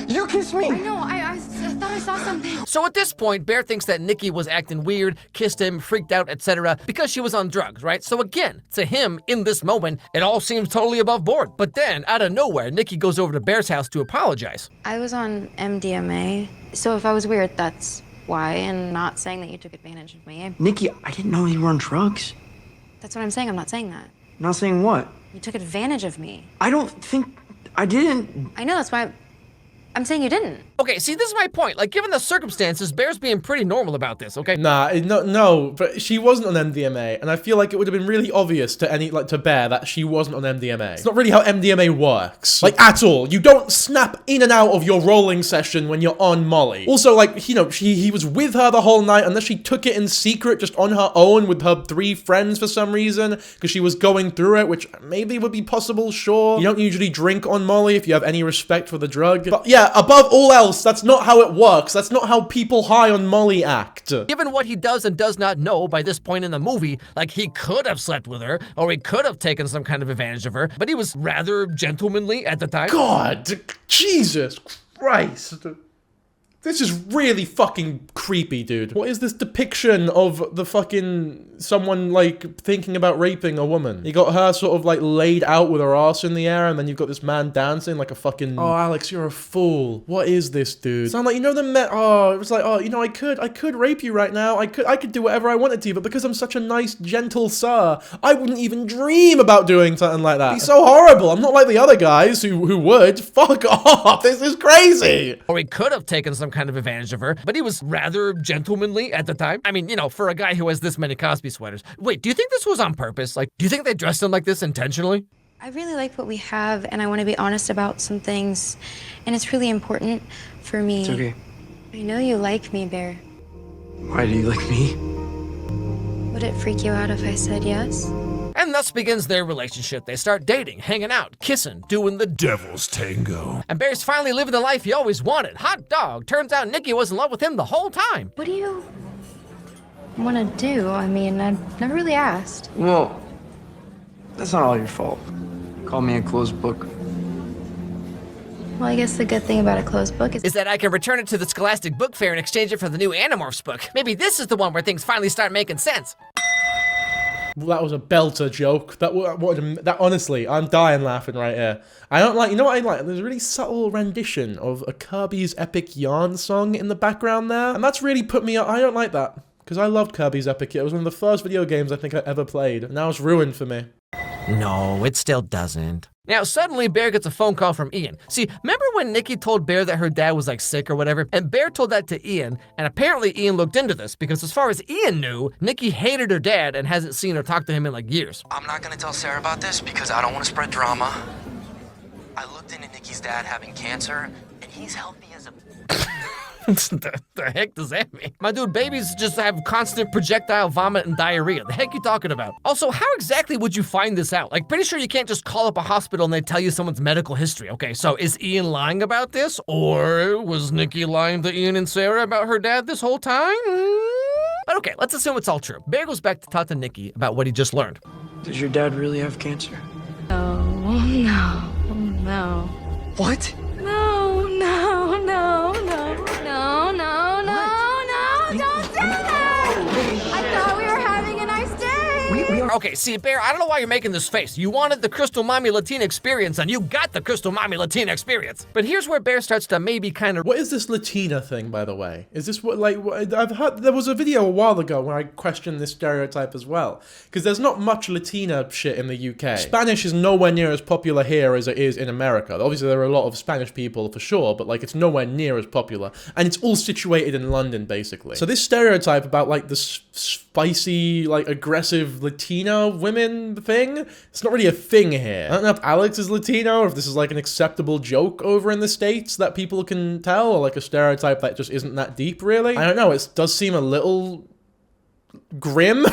You kissed me! I know, I thought I saw something. So at this point, Bear thinks that Nikki was acting weird, kissed him, freaked out, etc. because she was on drugs, right? So again, to him, in this moment, it all seems totally above board. But then, out of nowhere, Nikki goes over to Bear's house to apologize. I was on MDMA, so if I was weird, that's why, and not saying that you took advantage of me. Nikki, I didn't know you were on drugs. That's what I'm saying. I'm not saying that. Not saying what? You took advantage of me. I don't think I didn't. I know, that's why I'm saying you didn't. Okay, see, this is my point. Like, given the circumstances, Bear's being pretty normal about this, okay? Nah, no, but she wasn't on MDMA, and I feel like it would have been really obvious to Bear that she wasn't on MDMA. It's not really how MDMA works. Like, at all. You don't snap in and out of your rolling session when you're on Molly. Also, like, you know, he was with her the whole night, unless she took it in secret just on her own with her 3 friends for some reason, because she was going through it, which maybe would be possible, sure. You don't usually drink on Molly if you have any respect for the drug. But yeah, above all else, that's not how it works. That's not how people high on Molly act. Given what he does and does not know by this point in the movie, like, he could have slept with her, or he could have taken some kind of advantage of her, but he was rather gentlemanly at the time. God, Jesus Christ. This is really fucking creepy, dude. What is this depiction of the fucking someone like thinking about raping a woman? You got her sort of like laid out with her ass in the air, and then you've got this man dancing like a fucking. Oh, Alex, you're a fool. What is this, dude? Sound like, you know, oh, it was like, oh, you know, I could rape you right now. I could do whatever I wanted to, but because I'm such a nice, gentle sir, I wouldn't even dream about doing something like that. He's so horrible. I'm not like the other guys who would. Fuck off. This is crazy. Or he could have taken some kind of advantage of her, but he was rather gentlemanly at the time. I mean, you know, for a guy who has this many Cosby sweaters. Wait, do you think this was on purpose? Like, do you think they dressed him like this intentionally? I really like what we have, and I want to be honest about some things, and it's really important for me. It's okay. I know you like me, Bear. Why do you like me? Would it freak you out if I said yes? And thus begins their relationship. They start dating, hanging out, kissing, doing the devil's tango. And Bear's finally living the life he always wanted. Hot dog. Turns out Nikki was in love with him the whole time. What do you want to do? I mean, I've never really asked. Well, that's not all your fault. Call me a closed book. Well, I guess the good thing about a closed book is that I can return it to the Scholastic Book Fair and exchange it for the new Animorphs book. Maybe this is the one where things finally start making sense. That was a belter joke. That honestly, I'm dying laughing right here. I don't like, you know what I like? There's a really subtle rendition of a Kirby's Epic Yarn song in the background there. And that's really put me up. I don't like that. Because I loved Kirby's Epic Yarn. It was one of the first video games I think I ever played. And now it's ruined for me. No, it still doesn't. Now, suddenly, Bear gets a phone call from Ian. See, remember when Nikki told Bear that her dad was, like, sick or whatever? And Bear told that to Ian, and apparently Ian looked into this, because as far as Ian knew, Nikki hated her dad and hasn't seen or talked to him in, like, years. I'm not gonna tell Sarah about this because I don't want to spread drama. I looked into Nikki's dad having cancer, and he's healthy as a... The heck does that mean? My dude, babies just have constant projectile vomit and diarrhea. The heck you talking about? Also, how exactly would you find this out? Like, pretty sure you can't just call up a hospital and they tell you someone's medical history. Okay, so is Ian lying about this? Or was Nikki lying to Ian and Sarah about her dad this whole time? But okay, let's assume it's all true. Bear goes back to talk to Nikki about what he just learned. Does your dad really have cancer? Oh, no, no. What? No, no, no, no, no, no, no, no, don't say that! I thought we were having a nice day! Okay, see, Bear, I don't know why you're making this face. You wanted the Crystal Mommy Latina experience, and you got the Crystal Mommy Latina experience. But here's where Bear starts to maybe kind of... What is this Latina thing, by the way? Is this what, like, I've heard, there was a video a while ago where I questioned this stereotype as well. Because there's not much Latina shit in the UK. Spanish is nowhere near as popular here as it is in America. Obviously, there are a lot of Spanish people for sure, but, like, it's nowhere near as popular. And it's all situated in London, basically. So this stereotype about, like, the spicy, like, aggressive Latino women thing, it's not really a thing here. I don't know if Alex is Latino, or if this is like an acceptable joke over in the States that people can tell, or like a stereotype that just isn't that deep, really. I don't know, it does seem a little grim.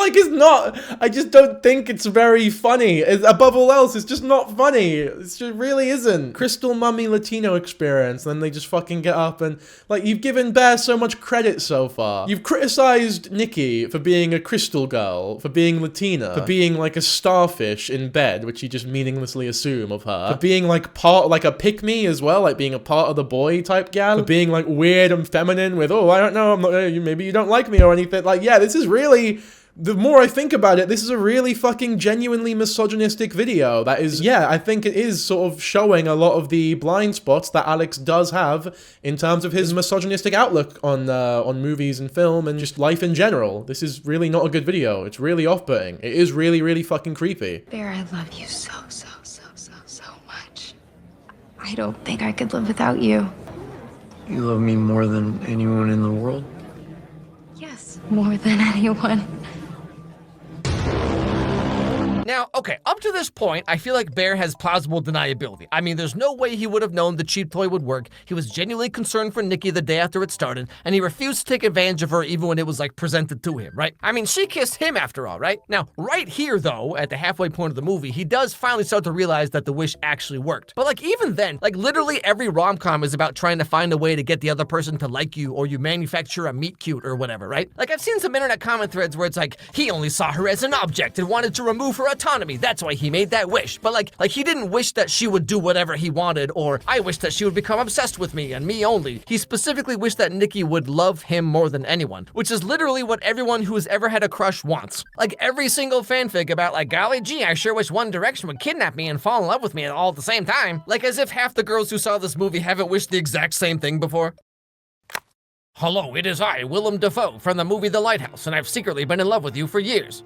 It's not, I just don't think it's very funny. Above all else, it's just not funny. It just really isn't. Crystal Mummy Latino experience, and then they just fucking get up and, like, you've given Bear so much credit so far. You've criticized Nikki for being a crystal girl, for being Latina, for being like a starfish in bed, which you just meaninglessly assume of her, for being like like a pick-me as well, like being a part of the boy type gal, for being like weird and feminine with, oh, I don't know, I'm not, maybe you don't like me or anything. Like, yeah, this is really... The more I think about it, this is a really fucking genuinely misogynistic video that is, yeah, I think it is sort of showing a lot of the blind spots that Alex does have in terms of his misogynistic outlook on movies and film and just life in general. This is really not a good video. It's really off-putting. It is really, really fucking creepy. Bear, I love you so much. I don't think I could live without you. You love me more than anyone in the world? Yes, more than anyone. Now, okay, up to this point, I feel like Bear has plausible deniability. I mean, there's no way he would have known the cheap toy would work. He was genuinely concerned for Nikki the day after it started, and he refused to take advantage of her even when it was, like, presented to him, right? I mean, she kissed him after all, right? Now, right here, though, at the halfway point of the movie, he does finally start to realize that the wish actually worked. But, like, even then, like, literally every rom-com is about trying to find a way to get the other person to like you, or you manufacture a meet cute or whatever, right? Like, I've seen some internet comment threads where it's like, he only saw her as an object and wanted to remove her autonomy. That's why he made that wish. But like he didn't wish that she would do whatever he wanted, or I wish that she would become obsessed with me and me only. He specifically wished that Nikki would love him more than anyone, which is literally what everyone who has ever had a crush wants. Like every single fanfic about like, golly gee, I sure wish One Direction would kidnap me and fall in love with me all at the same time. Like as if half the girls who saw this movie haven't wished the exact same thing before. Hello, it is I, Willem Dafoe, from the movie The Lighthouse, and I've secretly been in love with you for years.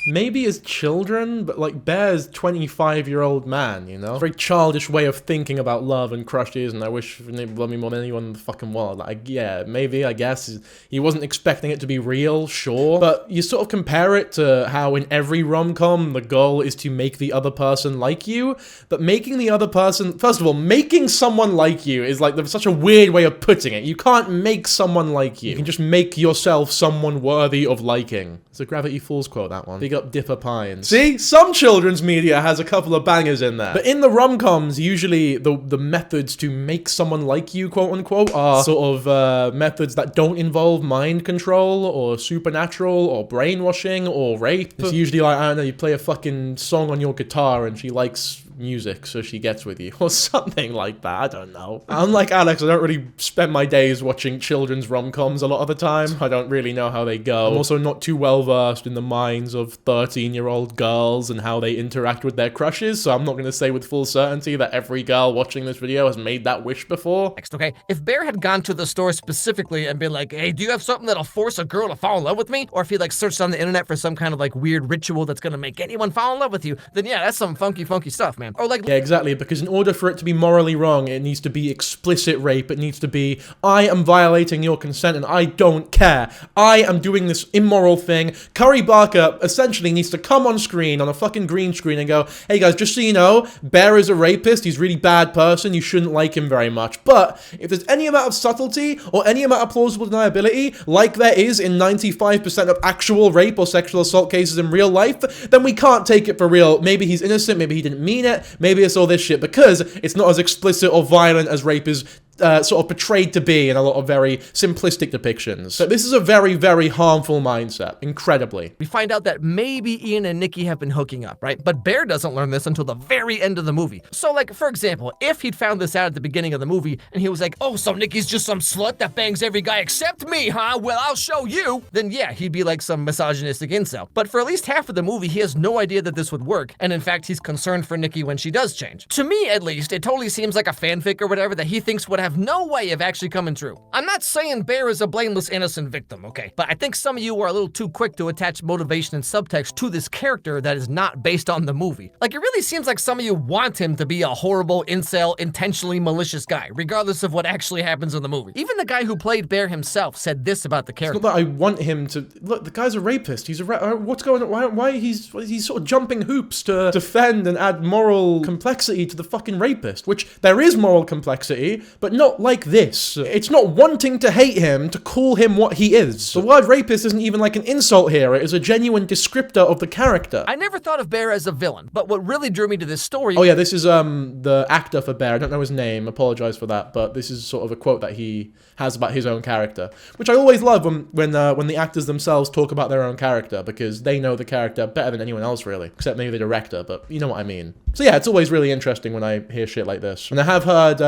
Maybe as children, but like Bear's 25-year-old man, you know? Very childish way of thinking about love and crushes, and I wish they'd love me more than anyone in the fucking world. Like, yeah, maybe, I guess. He wasn't expecting it to be real, sure. But you sort of compare it to how in every rom-com, the goal is to make the other person like you. But making the other person, first of all, making someone like you is like such a weird way of putting it. You can't make someone like you. You can just make yourself someone worthy of liking. It's a Gravity Falls quote, that one. Big up Dipper Pines. See? Some children's media has a couple of bangers in there. But in the rom-coms, usually the methods to make someone like you, quote unquote, are sort of methods that don't involve mind control or supernatural or brainwashing or rape. It's usually like, I don't know, you play a fucking song on your guitar and she likes music, so she gets with you, or something like that. I don't know. Unlike Alex, I don't really spend my days watching children's rom-coms a lot of the time. I don't really know how they go. I'm also not too well versed in the minds of 13-year-old girls and how they interact with their crushes, so I'm not going to say with full certainty that every girl watching this video has made that wish before. Next, okay, if Bear had gone to the store specifically and been like, hey, do you have something that'll force a girl to fall in love with me? Or if he like searched on the internet for some kind of like weird ritual that's gonna make anyone fall in love with you, then yeah, that's some funky stuff, man. Or like, yeah, exactly, because in order for it to be morally wrong, it needs to be explicit rape. It needs to be, I am violating your consent and I don't care. I am doing this immoral thing. Curry Barker essentially needs to come on screen on a fucking green screen and go, hey guys, just so you know, Bear is a rapist. He's a really bad person. You shouldn't like him very much. But if there's any amount of subtlety or any amount of plausible deniability, like there is in 95% of actual rape or sexual assault cases in real life, then we can't take it for real. Maybe he's innocent. Maybe he didn't mean it. Maybe it's all this shit, because it's not as explicit or violent as rape is sort of portrayed to be in a lot of very simplistic depictions. So this is a very, very harmful mindset, incredibly. We find out that maybe Ian and Nikki have been hooking up, right? But Bear doesn't learn this until the very end of the movie. So like, for example, if he'd found this out at the beginning of the movie and he was like, oh, so Nikki's just some slut that bangs every guy except me, huh? Well, I'll show you. Then yeah, he'd be like some misogynistic incel. But for at least half of the movie, he has no idea that this would work. And in fact, he's concerned for Nikki when she does change. To me, at least, it totally seems like a fanfic or whatever that he thinks would have no way of actually coming true. I'm not saying Bear is a blameless, innocent victim, okay? But I think some of you are a little too quick to attach motivation and subtext to this character that is not based on the movie. Like, it really seems like some of you want him to be a horrible, incel, intentionally malicious guy, regardless of what actually happens in the movie. Even the guy who played Bear himself said this about the character. It's not that I want him to... Look, the guy's a rapist. He's a what's going on? Why he's sort of jumping hoops to defend and add moral complexity to the fucking rapist, which there is moral complexity, but not like this. It's not wanting to hate him to call him what he is. The word rapist isn't even like an insult here. It is a genuine descriptor of the character. I never thought of Bear as a villain, but what really drew me to this story... Oh yeah, this is the actor for Bear. I don't know his name. Apologize for that, but this is sort of a quote that he has about his own character, which I always love when the actors themselves talk about their own character, because they know the character better than anyone else, really, except maybe the director, but you know what I mean. So yeah, it's always really interesting when I hear shit like this. And I have heard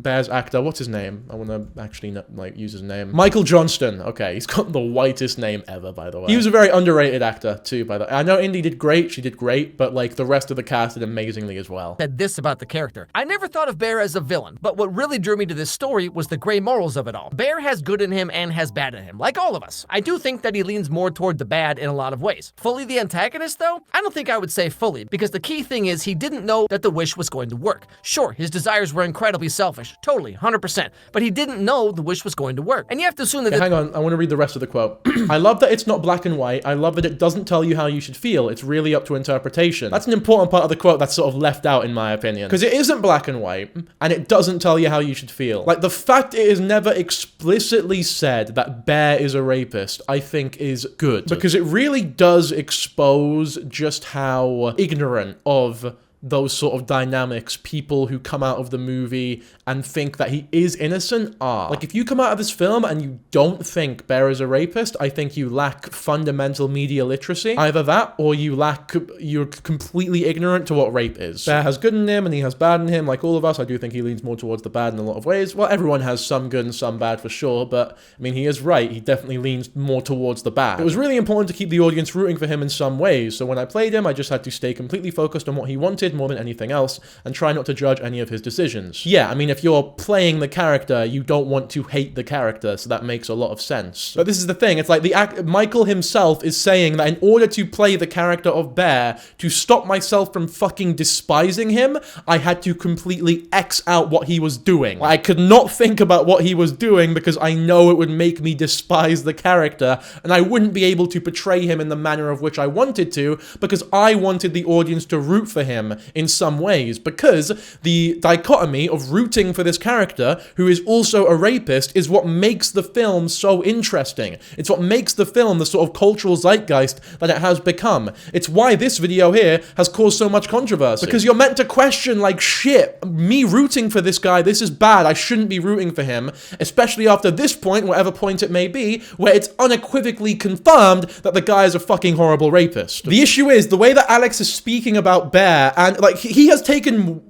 Bear's actor, what's his name? I want to actually like use his name. Michael Johnston. Okay, he's got the whitest name ever, by the way. He was a very underrated actor too, by the way. I know Indy did great, she did great, but like the rest of the cast did amazingly as well. Said this about the character. I never thought of Bear as a villain, but what really drew me to this story was the gray morals of it all. Bear has good in him and has bad in him, like all of us. I do think that he leans more toward the bad in a lot of ways. Fully the antagonist though? I don't think I would say fully, because the key thing is he didn't know that the wish was going to work. Sure, his desires were incredibly selfish, totally, 100%, but he didn't know the wish was going to work. And you have to assume that... Hang on, I want to read the rest of the quote. I love that it's not black and white. I love that it doesn't tell you how you should feel. It's really up to interpretation. That's an important part of the quote that's sort of left out in my opinion. Because it isn't black and white, and it doesn't tell you how you should feel. Like, the fact it is never explicitly said that Bear is a rapist, I think is good. Because it really does expose just how ignorant of those sort of dynamics people who come out of the movie and think that he is innocent are. Like, if you come out of this film and you don't think Bear is a rapist, I think you lack fundamental media literacy. Either that, or you're completely ignorant to what rape is. Bear has good in him and he has bad in him, like all of us. I do think he leans more towards the bad in a lot of ways. Well, everyone has some good and some bad for sure, but I mean, he is right. He definitely leans more towards the bad. It was really important to keep the audience rooting for him in some ways, so when I played him, I just had to stay completely focused on what he wanted more than anything else, and try not to judge any of his decisions. Yeah, I mean, if you're playing the character, you don't want to hate the character, so that makes a lot of sense. But this is the thing, it's like Michael himself is saying that in order to play the character of Bear, to stop myself from fucking despising him, I had to completely X out what he was doing. I could not think about what he was doing because I know it would make me despise the character, and I wouldn't be able to portray him in the manner of which I wanted to, because I wanted the audience to root for him in some ways, because the dichotomy of rooting for this character, who is also a rapist, is what makes the film so interesting. It's what makes the film the sort of cultural zeitgeist that it has become. It's why this video here has caused so much controversy. Because you're meant to question, like, shit, me rooting for this guy, this is bad, I shouldn't be rooting for him, especially after this point, whatever point it may be, where it's unequivocally confirmed that the guy is a fucking horrible rapist. The issue is, the way that Alex is speaking about Bear, and, like, he has taken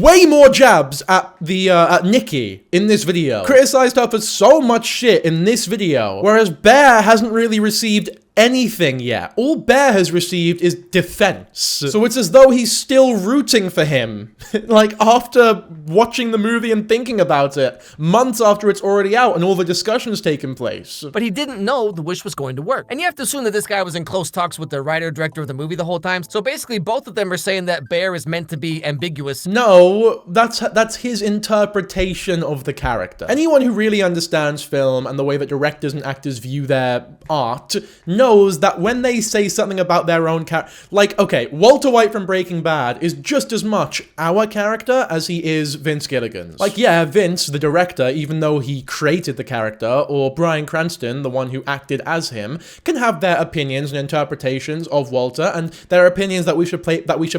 way more jabs at at Nikki in this video. Criticized her for so much shit in this video, whereas Bear hasn't really received anything yet. All Bear has received is defense. So it's as though he's still rooting for him. Like, after watching the movie and thinking about it, months after it's already out and all the discussions taken place. But he didn't know the wish was going to work. And you have to assume that this guy was in close talks with the writer-director of the movie the whole time. So basically, both of them are saying that Bear is meant to be ambiguous. No, that's his interpretation of the character. Anyone who really understands film and the way that directors and actors view their art knows that when they say something about their own character, like, okay, Walter White from Breaking Bad is just as much our character as he is Vince Gilligan's. Like, yeah, Vince, the director, even though he created the character, or Bryan Cranston, the one who acted as him, can have their opinions and interpretations of Walter, and their opinions that we should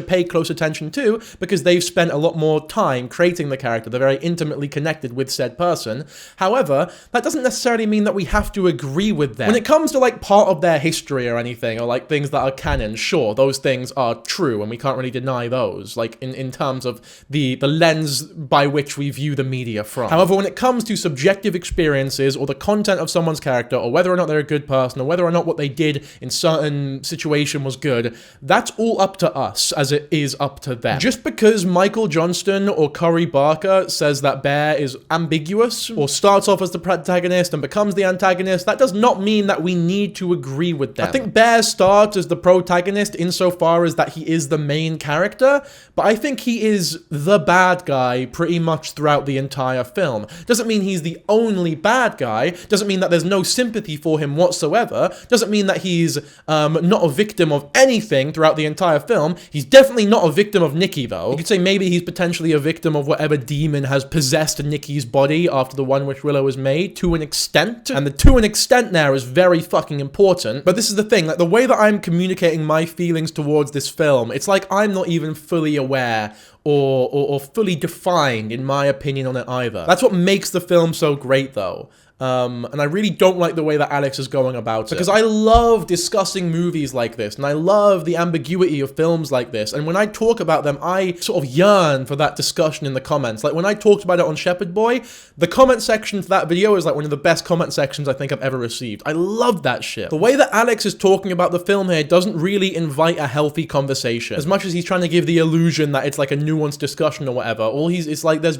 pay close attention to, because they've spent a lot more time creating the character. They're very intimately connected with said person. However, that doesn't necessarily mean that we have to agree with them. When it comes to, like, part of their history or anything, or like things that are canon, sure, those things are true and we can't really deny those, like in terms of the lens by which we view the media from. However, when it comes to subjective experiences or the content of someone's character, or whether or not they're a good person, or whether or not what they did in certain situation was good, that's all up to us as it is up to them. Just because Michael Johnston or Corey Barker says that Bear is ambiguous, or starts off as the protagonist and becomes the antagonist, that does not mean that we need to agree with them. I think Bear starts as the protagonist insofar as that he is the main character, but I think he is the bad guy pretty much throughout the entire film. Doesn't mean he's the only bad guy, doesn't mean that there's no sympathy for him whatsoever, doesn't mean that he's not a victim of anything throughout the entire film. He's definitely not a victim of Nikki, though. You could say maybe he's potentially a victim of whatever demon has possessed Nikki's body after the One Wish Willow was made, to an extent, and the to an extent there is very fucking important. But this is the thing, like, the way that I'm communicating my feelings towards this film, it's like I'm not even fully aware or fully defined in my opinion on it either. That's what makes the film so great, though. And I really don't like the way that Alex is going about it, because I love discussing movies like this, and I love the ambiguity of films like this, and when I talk about them, I sort of yearn for that discussion in the comments. Like, when I talked about it on Shepherd Boy, the comment section to that video is like one of the best comment sections I think I've ever received. I love that shit. The way that Alex is talking about the film here doesn't really invite a healthy conversation, as much as he's trying to give the illusion that it's like a nuanced discussion or whatever. It's like there's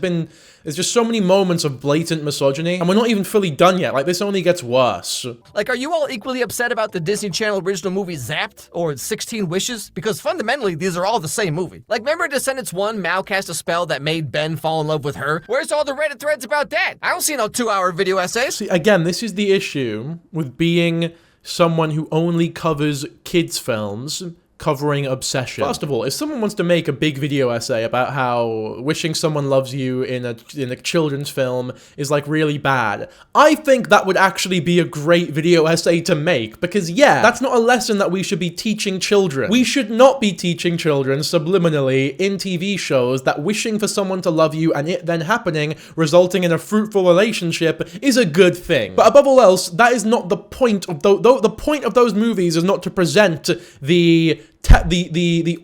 just so many moments of blatant misogyny, and we're not even fully done yet. Like, this only gets worse. Like, are you all equally upset about the Disney Channel original movie Zapped or 16 Wishes? Because fundamentally, these are all the same movie. Like, remember Descendants 1, Mal cast a spell that made Ben fall in love with her? Where's all the Reddit threads about that? I don't see no 2-hour video essays. See, again, this is the issue with being someone who only covers kids' films, covering obsession. First of all, if someone wants to make a big video essay about how wishing someone loves you in a children's film is like really bad, I think that would actually be a great video essay to make, because yeah, that's not a lesson that we should be teaching children. We should not be teaching children subliminally in TV shows that wishing for someone to love you and it then happening, resulting in a fruitful relationship, is a good thing. But above all else, that is not the point of the point of those movies is not to present the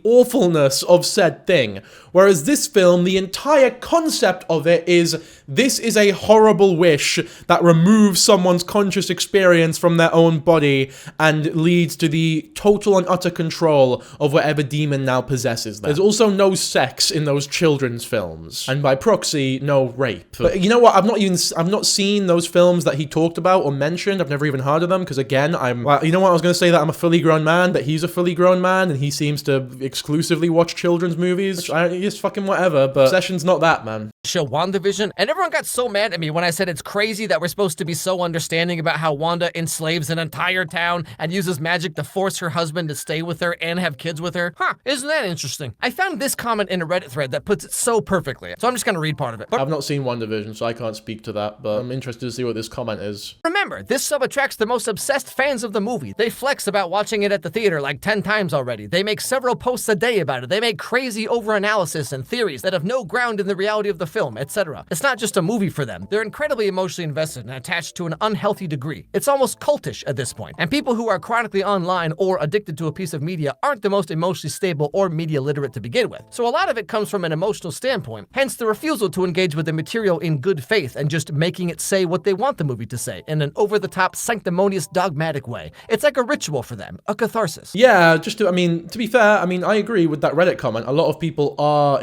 awfulness of said thing. Whereas this film, the entire concept of it is, this is a horrible wish that removes someone's conscious experience from their own body and leads to the total and utter control of whatever demon now possesses them. There's also no sex in those children's films, and by proxy, no rape. But you know what? I've not seen those films that he talked about or mentioned. I've never even heard of them, because again, well, you know what? I was going to say that I'm a fully grown man, but he's a fully grown man, and he seems to exclusively watch children's movies. Just fucking whatever, but Obsession's not that, man. Show WandaVision, and everyone got so mad at me when I said it's crazy that we're supposed to be so understanding about how Wanda enslaves an entire town and uses magic to force her husband to stay with her and have kids with her. Huh, isn't that interesting? I found this comment in a Reddit thread that puts it so perfectly, so I'm just gonna read part of it. I've not seen WandaVision, so I can't speak to that, but I'm interested to see what this comment is. Remember, this sub attracts the most obsessed fans of the movie. They flex about watching it at the theater like 10 times already. They make several posts a day about it. They make crazy over-analysis and theories that have no ground in the reality of the film, etc. It's not just a movie for them. They're incredibly emotionally invested and attached to an unhealthy degree. It's almost cultish at this point. And people who are chronically online or addicted to a piece of media aren't the most emotionally stable or media literate to begin with. So a lot of it comes from an emotional standpoint, hence the refusal to engage with the material in good faith and just making it say what they want the movie to say in an over-the-top, sanctimonious, dogmatic way. It's like a ritual for them, a catharsis. Yeah, to be fair, I agree with that Reddit comment. A lot of people are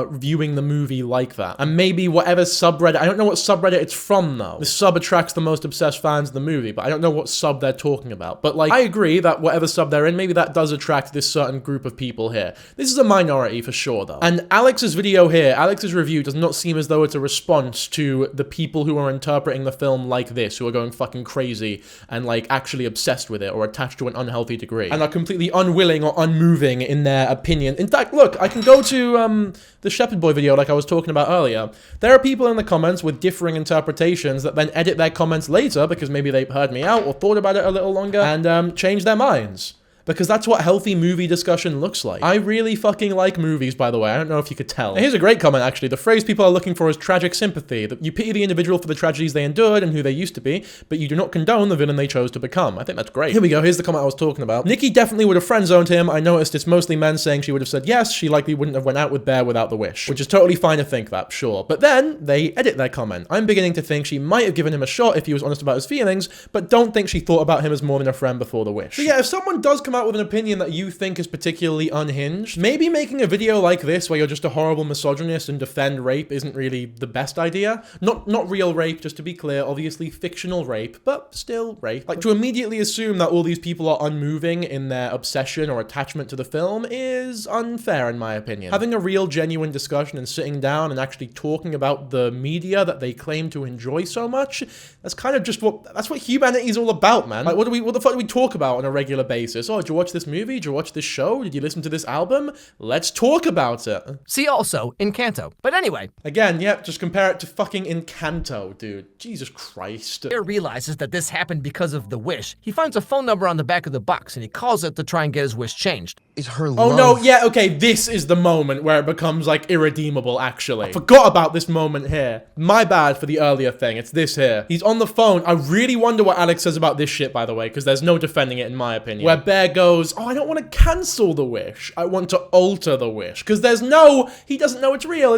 viewing the movie like that. And maybe whatever subreddit, I don't know what subreddit it's from though. The sub attracts the most obsessed fans of the movie, but I don't know what sub they're talking about. But like, I agree that whatever sub they're in, maybe that does attract this certain group of people here. This is a minority for sure though. And Alex's video here, Alex's review does not seem as though it's a response to the people who are interpreting the film like this, who are going fucking crazy and like actually obsessed with it or attached to an unhealthy degree and are completely unwilling or unmoving in their opinion. In fact, look, I can go to the Shepherd Boy video like I was talking about earlier. There are people in the comments with differing interpretations that then edit their comments later because maybe they heard me out or thought about it a little longer and change their minds. Because that's what healthy movie discussion looks like. I really fucking like movies, by the way. I don't know if you could tell. Here's a great comment, actually. The phrase people are looking for is tragic sympathy. That you pity the individual for the tragedies they endured and who they used to be, but you do not condone the villain they chose to become. I think that's great. Here we go. Here's the comment I was talking about. Nikki definitely would have friend-zoned him. I noticed it's mostly men saying she would have said yes. She likely wouldn't have went out with Bear without the wish. Which is totally fine to think that, sure. But then, they edit their comment. I'm beginning to think she might have given him a shot if he was honest about his feelings, but don't think she thought about him as more than a friend before the wish. So yeah, if someone does come out with an opinion that you think is particularly unhinged, maybe making a video like this where you're just a horrible misogynist and defend rape isn't really the best idea. Not real rape, just to be clear, obviously fictional rape, but still rape. Like, to immediately assume that all these people are unmoving in their obsession or attachment to the film is unfair in my opinion. Having a real genuine discussion and sitting down and actually talking about the media that they claim to enjoy so much, that's kind of just that's what humanity is all about, man. Like, what the fuck do we talk about on a regular basis? Oh, did you watch this movie? Did you watch this show? Did you listen to this album? Let's talk about it. See also Encanto. But anyway. Again, yep, just compare it to fucking Encanto, dude. Jesus Christ. Bear realizes that this happened because of the wish. He finds a phone number on the back of the box and he calls it to try and get his wish changed. It's her love. Oh no, yeah, okay, this is the moment where it becomes like irredeemable, actually. I forgot about this moment here. My bad for the earlier thing. It's this here. He's on the phone. I really wonder what Alex says about this shit, by the way, because there's no defending it in my opinion. Where Bear goes, oh, I don't want to cancel the wish. I want to alter the wish. Because he doesn't know it's real.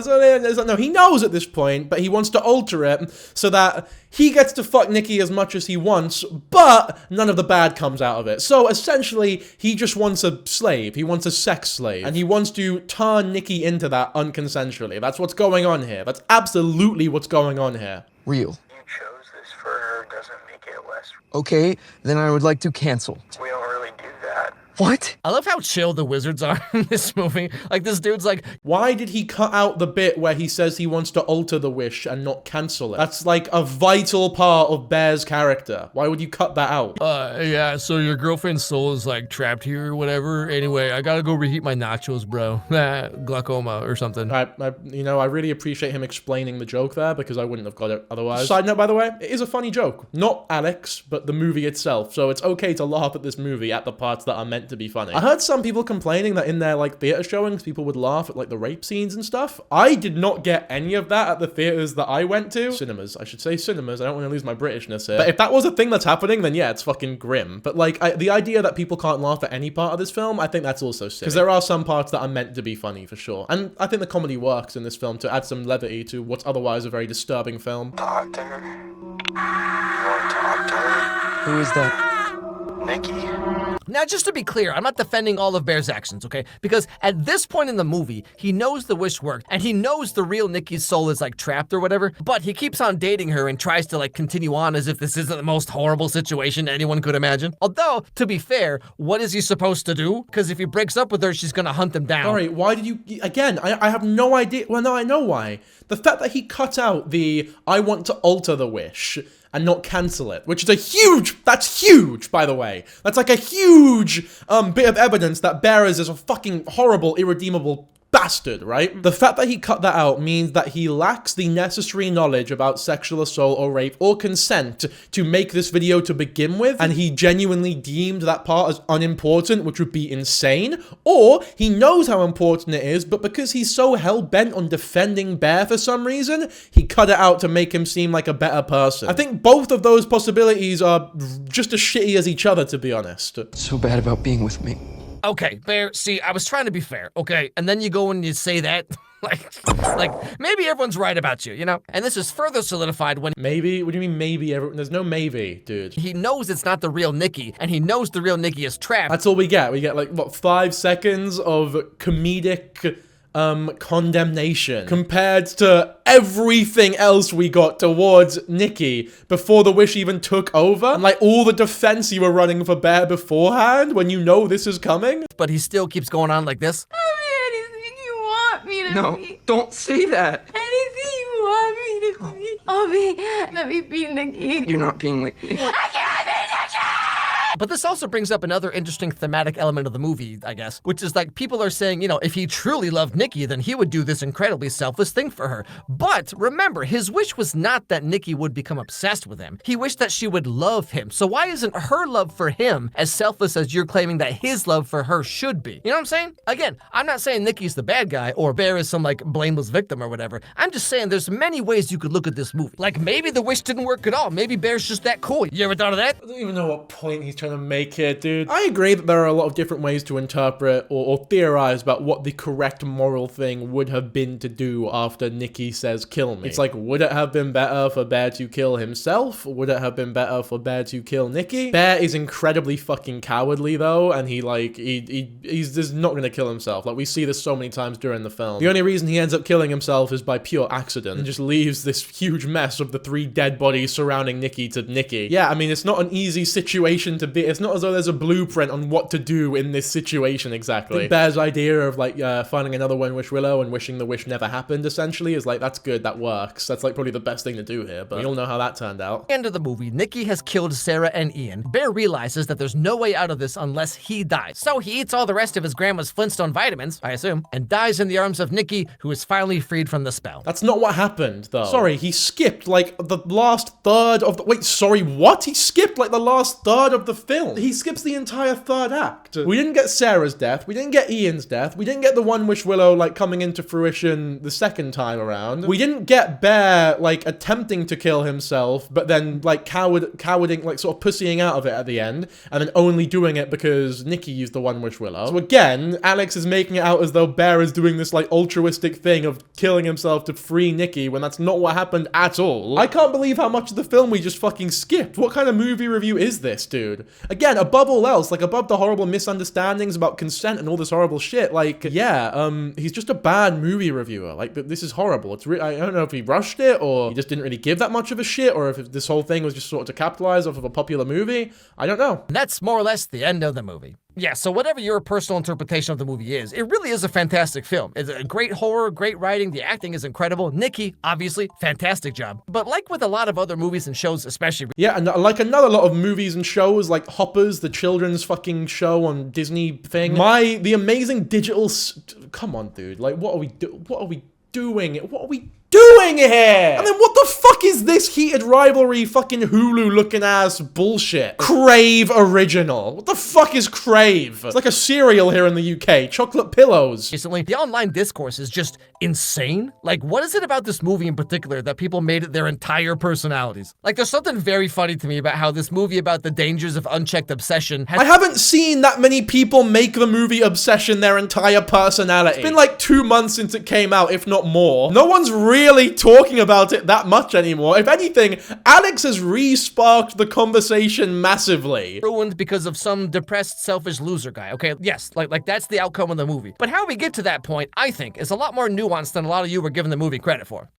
No, he knows at this point, but he wants to alter it so that he gets to fuck Nikki as much as he wants, but none of the bad comes out of it. So essentially, he just wants a slave. He wants a sex slave. And he wants to turn Nikki into that unconsensually. That's what's going on here. That's absolutely what's going on here. Real. You chose this for her doesn't make it less. Okay, then I would like to cancel. We don't really do that. What? I love how chill the wizards are in this movie. Like, this dude's like, why did he cut out the bit where he says he wants to alter the wish and not cancel it? That's like a vital part of Bear's character. Why would you cut that out? yeah, so your girlfriend's soul is like trapped here or whatever. Anyway, I gotta go reheat my nachos, bro. Glaucoma or something. You know, I really appreciate him explaining the joke there because I wouldn't have got it otherwise. Side note, by the way, it is a funny joke. Not Alex, but the movie itself. So it's okay to laugh at this movie at the parts that are meant to be funny. I heard some people complaining that in their like theater showings, people would laugh at like the rape scenes and stuff. I did not get any of that at the theaters that I went to. Cinemas, I should say cinemas. I don't want to lose my Britishness here. But if that was a thing that's happening, then yeah, it's fucking grim. But like the idea that people can't laugh at any part of this film, I think that's also silly. Because there are some parts that are meant to be funny for sure. And I think the comedy works in this film to add some levity to what's otherwise a very disturbing film. Doctor? You want to talk to her? Who is that? Nikki? Now, just to be clear, I'm not defending all of Bear's actions, okay? Because at this point in the movie, he knows the wish worked, and he knows the real Nikki's soul is like trapped or whatever, but he keeps on dating her and tries to like continue on as if this isn't the most horrible situation anyone could imagine. Although, to be fair, what is he supposed to do? Because if he breaks up with her, she's gonna hunt him down. Sorry, why did you... Again, I have no idea... Well, no, I know why. The fact that he cut out the I want to alter the wish and not cancel it, which is a huge... That's huge, by the way. That's like a huge bit of evidence that Bear is a fucking horrible, irredeemable bastard, right? The fact that he cut that out means that he lacks the necessary knowledge about sexual assault or rape or consent to make this video to begin with, and he genuinely deemed that part as unimportant, which would be insane, or he knows how important it is, but because he's so hell-bent on defending Bear for some reason, he cut it out to make him seem like a better person. I think both of those possibilities are just as shitty as each other, to be honest. So bad about being with me. Okay, Bear, see, I was trying to be fair, okay? And then you go and you say that, like, maybe everyone's right about you, you know? And this is further solidified when... Maybe? What do you mean maybe? There's no maybe, dude. He knows it's not the real Nikki, and he knows the real Nikki is trapped. That's all we get. We get, like, what, 5 seconds of comedic... condemnation compared to everything else we got towards Nikki before the wish even took over, and like all the defense you were running for Bear beforehand when you know this is coming. But he still keeps going on like this. Anything you want me to No, be. don't say that. Anything you want me to be. Let me be Nikki. You're not being like me. I can't be Nikki! But this also brings up another interesting thematic element of the movie, I guess, which is like people are saying, you know, if he truly loved Nikki, then he would do this incredibly selfless thing for her. But remember, his wish was not that Nikki would become obsessed with him. He wished that she would love him. So why isn't her love for him as selfless as you're claiming that his love for her should be? You know what I'm saying? Again, I'm not saying Nikki's the bad guy or Bear is some like blameless victim or whatever. I'm just saying there's many ways you could look at this movie. Like maybe the wish didn't work at all. Maybe Bear's just that cool. You ever thought of that? I don't even know what point he's trying to make here, dude. I agree that there are a lot of different ways to interpret or theorize about what the correct moral thing would have been to do after Nikki says kill me. It's like, would it have been better for Bear to kill himself? Would it have been better for Bear to kill Nikki? Bear is incredibly fucking cowardly though, and he's just not gonna kill himself. Like we see this so many times during the film. The only reason he ends up killing himself is by pure accident and just leaves this huge mess of the 3 dead bodies surrounding Nikki to Nikki. Yeah, I mean, it's not an easy situation to be. It's not as though there's a blueprint on what to do in this situation exactly. I think Bear's idea of like finding another One Wish Willow and wishing the wish never happened essentially is like, that's good, that works. That's like probably the best thing to do here, but we all know how that turned out. End of the movie, Nikki has killed Sarah and Ian. Bear realizes that there's no way out of this unless he dies. So he eats all the rest of his grandma's Flintstone vitamins, I assume, and dies in the arms of Nikki, who is finally freed from the spell. That's not what happened though. Sorry, he skipped like the last third of the... Wait, sorry, what? He skipped like the last third of the film. He skips the entire third act. We didn't get Sarah's death. We didn't get Ian's death. We didn't get the One Wish Willow like coming into fruition the second time around. We didn't get Bear like attempting to kill himself, but then like cowarding, like sort of pussying out of it at the end, and then only doing it because Nikki used the One Wish Willow. So again, Alex is making it out as though Bear is doing this like altruistic thing of killing himself to free Nikki when that's not what happened at all. I can't believe how much of the film we just fucking skipped. What kind of movie review is this, dude? Again, above all else, like above the horrible misunderstandings about consent and all this horrible shit, like, yeah, he's just a bad movie reviewer. Like, this is horrible. It's I don't know if he rushed it or he just didn't really give that much of a shit, or if this whole thing was just sort of to capitalize off of a popular movie. I don't know. And that's more or less the end of the movie. Yeah, so whatever your personal interpretation of the movie is, it really is a fantastic film. It's a great horror, great writing, the acting is incredible. Nikki, obviously, fantastic job. But like with a lot of other movies and shows, especially... Yeah, and like another lot of movies and shows, like Hoppers, the children's fucking show on Disney thing. The amazing digital... Come on, dude. Like, what are we doing? What are we doing here? And then what the fuck is this heated rivalry fucking Hulu looking ass bullshit? Crave original. What the fuck is Crave? It's like a cereal here in the UK. Chocolate pillows. Recently, the online discourse is just insane. Like, what is it about this movie in particular that people made it their entire personalities? Like, there's something very funny to me about how this movie about the dangers of unchecked obsession has— I haven't seen that many people make the movie Obsession their entire personality. It's been like 2 months since it came out, if not more. No one's really talking about it that much anymore. If anything, Alex has re-sparked the conversation massively. Ruined because of some depressed, selfish loser guy, okay? Yes, like that's the outcome of the movie. But how we get to that point, I think, is a lot more nuanced than a lot of you were giving the movie credit for.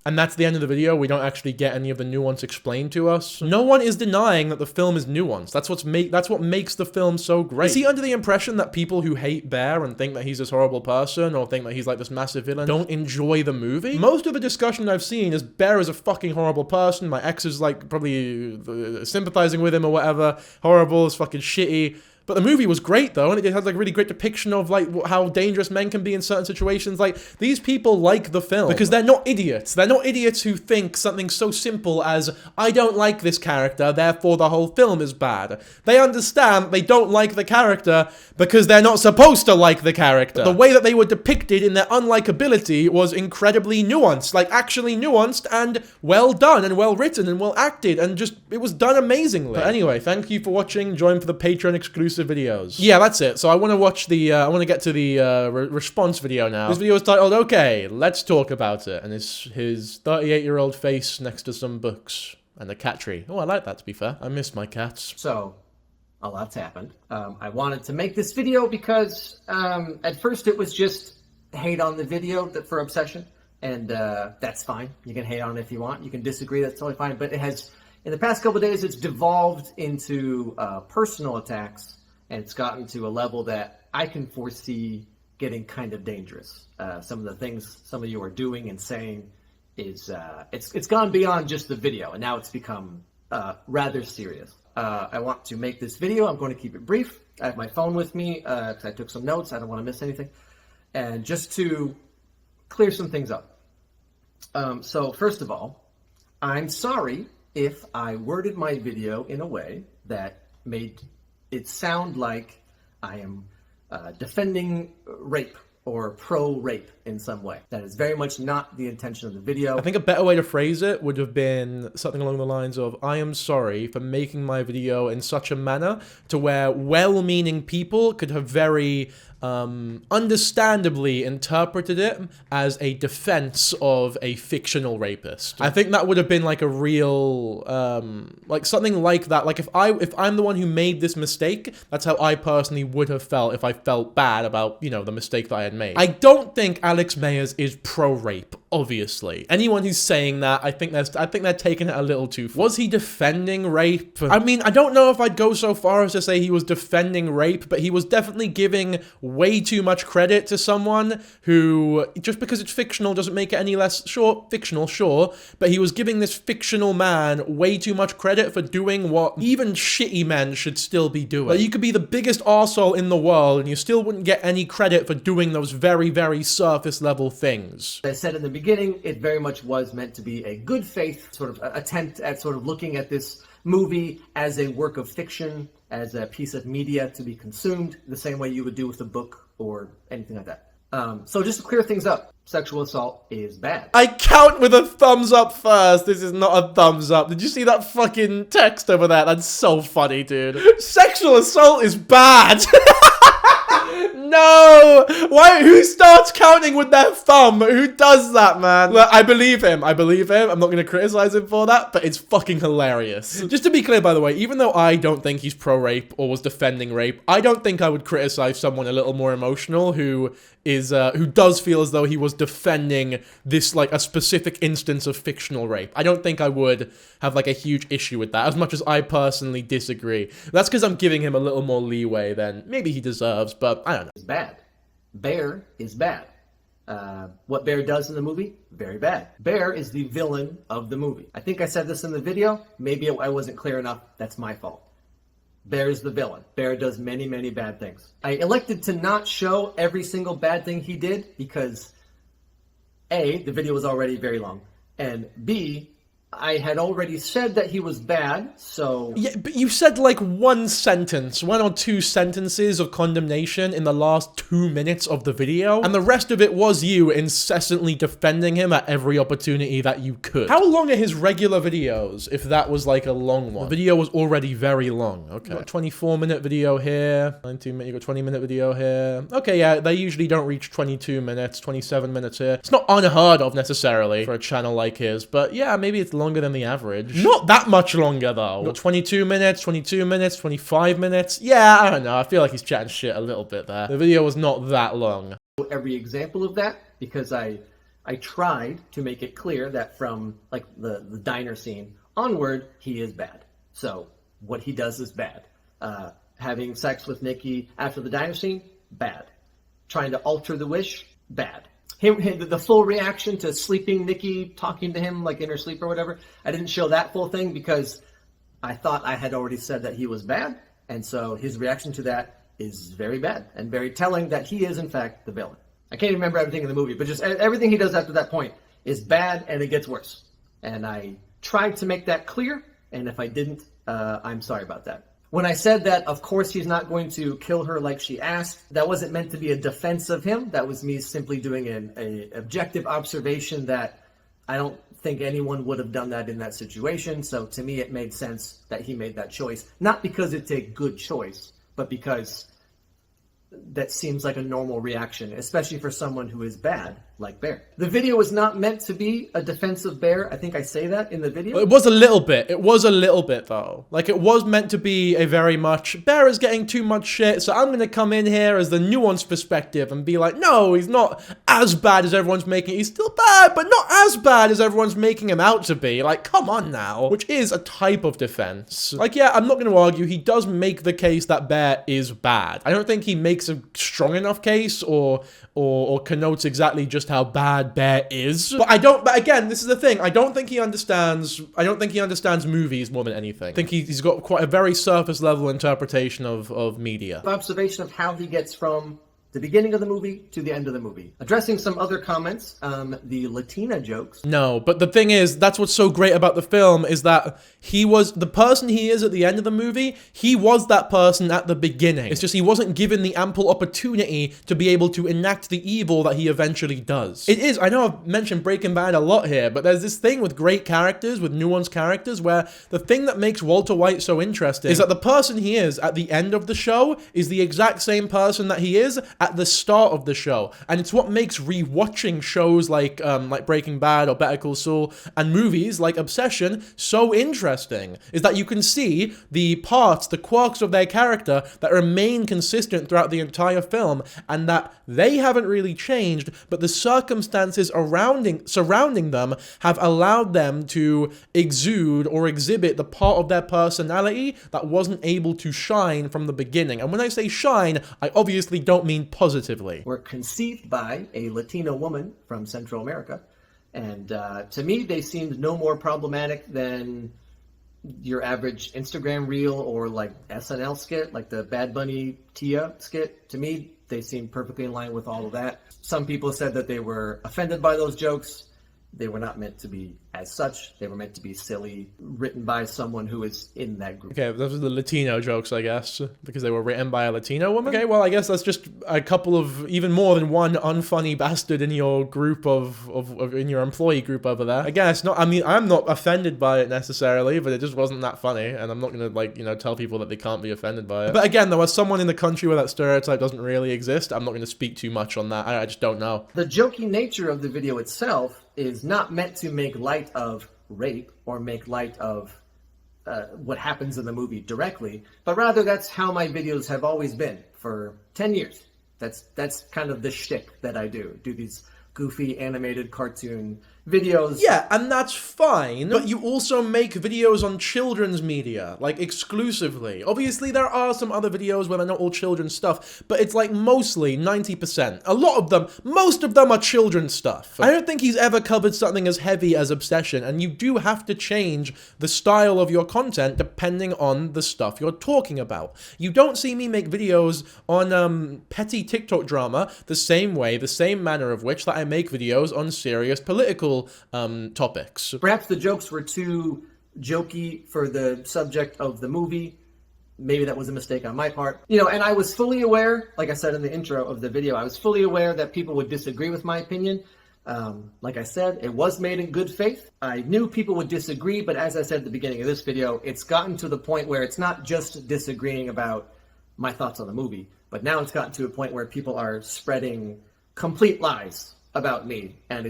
And that's the end of the video. We don't actually get any of the nuance explained to us. No one is denying that the film is nuanced. That's what makes the film so great. Is he under the impression that people who hate Bear and think that he's this horrible person or think that he's like this massive villain don't enjoy the movie? Most of the discussion I've seen is Bear is a fucking horrible person. My ex is like probably sympathizing with him or whatever. Horrible, is fucking shitty. But the movie was great though, and it had like a really great depiction of like how dangerous men can be in certain situations. Like, these people like the film because they're not idiots. They're not idiots who think something so simple as, I don't like this character, therefore the whole film is bad. They understand they don't like the character because they're not supposed to like the character. The way that they were depicted in their unlikability was incredibly nuanced, like actually nuanced and well done and well written and well acted, and just, it was done amazingly. But anyway, thank you for watching. Join for the Patreon exclusive videos. Yeah, that's it. So I want to watch the, I want to get to the response video now. This video is titled, Okay, Let's Talk About It. And it's his 38-year-old face next to some books and a cat tree. Oh, I like that, to be fair. I miss my cats. So, a lot's happened. I wanted to make this video because at first it was just hate on the video for Obsession. And that's fine. You can hate on it if you want. You can disagree, that's totally fine. But it has, in the past couple of days, it's devolved into personal attacks. And it's gotten to a level that I can foresee getting kind of dangerous. Some of the things some of you are doing and saying is, it's gone beyond just the video, and now it's become rather serious. I want to make this video. I'm going to keep it brief. I have my phone with me because I took some notes. I don't want to miss anything. And just to clear some things up. So first of all, I'm sorry if I worded my video in a way that made it sound like I am defending rape or pro-rape in some way. That is very much not the intention of the video. I think a better way to phrase it would have been something along the lines of, I am sorry for making my video in such a manner to where well-meaning people could have very understandably interpreted it as a defense of a fictional rapist. I think that would have been like a real, like something like that. Like if I'm the one who made this mistake, that's how I personally would have felt if I felt bad about, you know, the mistake that I had made. I don't think Alex Meyers is pro-rape, obviously. Anyone who's saying that, I think they're taking it a little too far. Was he defending rape? I mean, I don't know if I'd go so far as to say he was defending rape, but he was definitely giving way too much credit to someone who, just because it's fictional doesn't make it any less, fictional, but he was giving this fictional man way too much credit for doing what even shitty men should still be doing. Like, you could be the biggest arsehole in the world and you still wouldn't get any credit for doing those very, very surface level things. As I said in the beginning, it very much was meant to be a good faith sort of attempt at sort of looking at this movie as a work of fiction, as a piece of media to be consumed the same way you would do with a book or anything like that. So just to clear things up, sexual assault is bad. I count with a thumbs up first. This is not a thumbs up. Did you see that fucking text over there? That's so funny, dude. Sexual assault is bad. no! Why? Who starts counting with their thumb? Who does that, man? Look, I believe him. I believe him. I'm not going to criticize him for that, but it's fucking hilarious. Just to be clear, by the way, even though I don't think he's pro-rape or was defending rape, I don't think I would criticize someone a little more emotional who does feel as though he was defending this, like, a specific instance of fictional rape. I don't think I would have, like, a huge issue with that, as much as I personally disagree. That's because I'm giving him a little more leeway than maybe he deserves, but I don't know. It's bad. Bear is bad. What Bear does in the movie, very bad. Bear is the villain of the movie. I think I said this in the video. Maybe I wasn't clear enough. That's my fault. Bear is the villain. Bear does many, many bad things. I elected to not show every single bad thing he did because A, the video was already very long, and B, I had already said that he was bad, so... Yeah, but you said like one or two sentences of condemnation in the last 2 minutes of the video, and the rest of it was you incessantly defending him at every opportunity that you could. How long are his regular videos, if that was like a long one? The video was already very long. Okay. You got a 24-minute video here, 19-minute, you got a 20-minute video here. Okay, yeah, they usually don't reach 22 minutes, 27 minutes here. It's not unheard of necessarily for a channel like his, but yeah, maybe it's longer than the average. Not that much longer though. 22 minutes, 25 minutes. Yeah, I don't know. I feel like he's chatting shit a little bit there. The video was not that long. Every example of that, because I tried to make it clear that from like the diner scene onward, he is bad. So what he does is bad. Having sex with Nikki after the diner scene, bad. Trying to alter the wish, bad. The full reaction to sleeping Nikki, talking to him like in her sleep or whatever, I didn't show that full thing because I thought I had already said that he was bad, and so his reaction to that is very bad and very telling that he is in fact the villain. I can't even remember everything in the movie, but just everything he does after that point is bad and it gets worse. And I tried to make that clear, and if I didn't, I'm sorry about that. When I said that, of course, he's not going to kill her like she asked, that wasn't meant to be a defense of him. That was me simply doing an objective observation that I don't think anyone would have done that in that situation. So to me, it made sense that he made that choice. Not because it's a good choice, but because that seems like a normal reaction, especially for someone who is bad, like Bear. The video was not meant to be a defense of Bear. I think I say that in the video. It was a little bit. It was a little bit, though. Like, it was meant to be a very much, Bear is getting too much shit, so I'm gonna come in here as the nuanced perspective and be like, no, he's not as bad as everyone's making. He's still bad, but not as bad as everyone's making him out to be. Like, come on now. Which is a type of defense. Like, yeah, I'm not gonna argue. He does make the case that Bear is bad. I don't think he makes a strong enough case or connotes exactly just how bad Bear is. But again, this is the thing. I don't think he understands movies more than anything. I think he's got quite a very surface level interpretation of media. Observation of how he gets from the beginning of the movie to the end of the movie. Addressing some other comments, the Latina jokes. No, but the thing is, that's what's so great about the film is that he was the person he is at the end of the movie. He was that person at the beginning. It's just he wasn't given the ample opportunity to be able to enact the evil that he eventually does. It is, I know I've mentioned Breaking Bad a lot here, but there's this thing with great characters, with nuanced characters, where the thing that makes Walter White so interesting is that the person he is at the end of the show is the exact same person that he is at the start of the show, and it's what makes rewatching shows like Breaking Bad or Better Call Saul and movies like Obsession so interesting, is that you can see the parts, the quirks of their character that remain consistent throughout the entire film, and that they haven't really changed, but the circumstances surrounding them have allowed them to exude or exhibit the part of their personality that wasn't able to shine from the beginning. And when I say shine, I obviously don't mean positively. Were conceived by a Latino woman from Central America, and to me they seemed no more problematic than your average Instagram reel or like SNL skit, like the Bad Bunny Tia skit. To me, they seemed perfectly in line with all of that. Some people said that they were offended by those jokes. They were not meant to be as such. They were meant to be silly, written by someone who is in that group. Okay, those are the Latino jokes, I guess, because they were written by a Latino woman. Okay, well, I guess that's just a couple of, even more than one unfunny bastard in your group in your employee group over there. I guess not. I mean, I'm not offended by it necessarily, but it just wasn't that funny, and I'm not gonna, like, you know, tell people that they can't be offended by it. But again, though, as someone in the country where that stereotype doesn't really exist, I'm not gonna speak too much on that. I just don't know. The jokey nature of the video itself is not meant to make light of rape or make light of what happens in the movie directly, but rather that's how my videos have always been for 10 years. That's kind of the shtick that I do these goofy animated cartoon videos. Yeah, and that's fine, but you also make videos on children's media, like, exclusively. Obviously, there are some other videos where they're not all children's stuff, but it's like mostly 90%. A lot of them, most of them are children's stuff. I don't think he's ever covered something as heavy as obsession, and you do have to change the style of your content depending on the stuff you're talking about. You don't see me make videos on petty TikTok drama the same manner of which that I make videos on serious political topics. Perhaps the jokes were too jokey for the subject of the movie. Maybe that was a mistake on my part. You know, and I was fully aware, like I said in the intro of the video, I was fully aware that people would disagree with my opinion. Like I said, it was made in good faith. I knew people would disagree, but as I said at the beginning of this video, it's gotten to the point where it's not just disagreeing about my thoughts on the movie, but now it's gotten to a point where people are spreading complete lies about me, and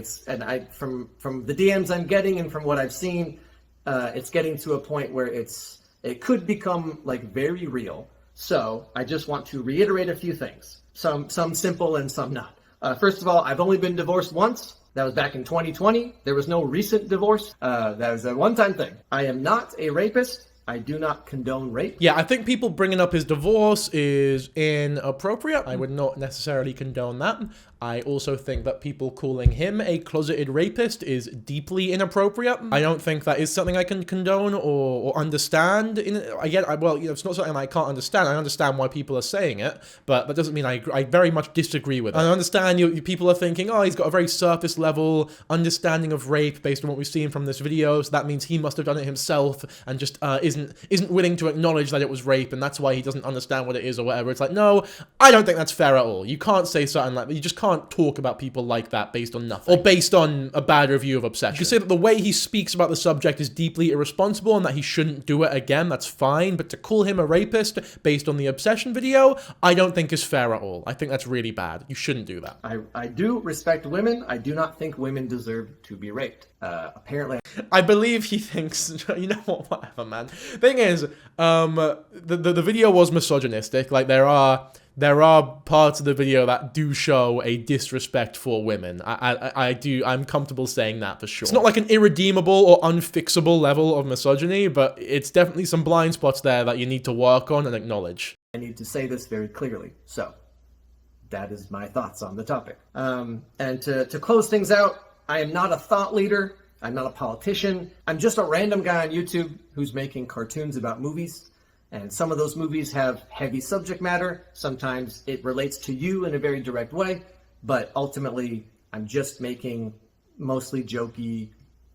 from the DMs I'm getting and from what I've seen, it's getting to a point where it could become, like, very real. So I just want to reiterate a few things, some simple and some not. First of all, I've only been divorced once. That was back in 2020. There was no recent divorce. That was a one-time thing. I am not a rapist. I do not condone rape. Yeah, I think people bringing up his divorce is inappropriate. I would not necessarily condone that. I also think that people calling him a closeted rapist is deeply inappropriate. I don't think that is something I can condone or understand. Well, you know, it's not something I can't understand. I understand why people are saying it, but that doesn't mean I very much disagree with it. I understand people are thinking, oh, he's got a very surface level understanding of rape based on what we've seen from this video, so that means he must have done it himself and just isn't willing to acknowledge that it was rape, and that's why he doesn't understand what it is or whatever. It's like, no, I don't think that's fair at all. You can't say something like that. You just can't talk about people like that based on nothing, or based on a bad review of Obsession. You can say that the way he speaks about the subject is deeply irresponsible and that he shouldn't do it again, that's fine, but to call him a rapist based on the Obsession video, I don't think is fair at all. I think that's really bad. You shouldn't do that. I do respect women. I do not think women deserve to be raped. Apparently, I believe he thinks, you know what, whatever, man. Thing is, the video was misogynistic. Like, there are parts of the video that do show a disrespect for women. I'm comfortable saying that for sure. It's not like an irredeemable or unfixable level of misogyny, but it's definitely some blind spots there that you need to work on and acknowledge. I need to say this very clearly. So, that is my thoughts on the topic. And to close things out, I am not a thought leader. I'm not a politician. I'm just a random guy on YouTube who's making cartoons about movies. And some of those movies have heavy subject matter. Sometimes it relates to you in a very direct way. But ultimately, I'm just making mostly jokey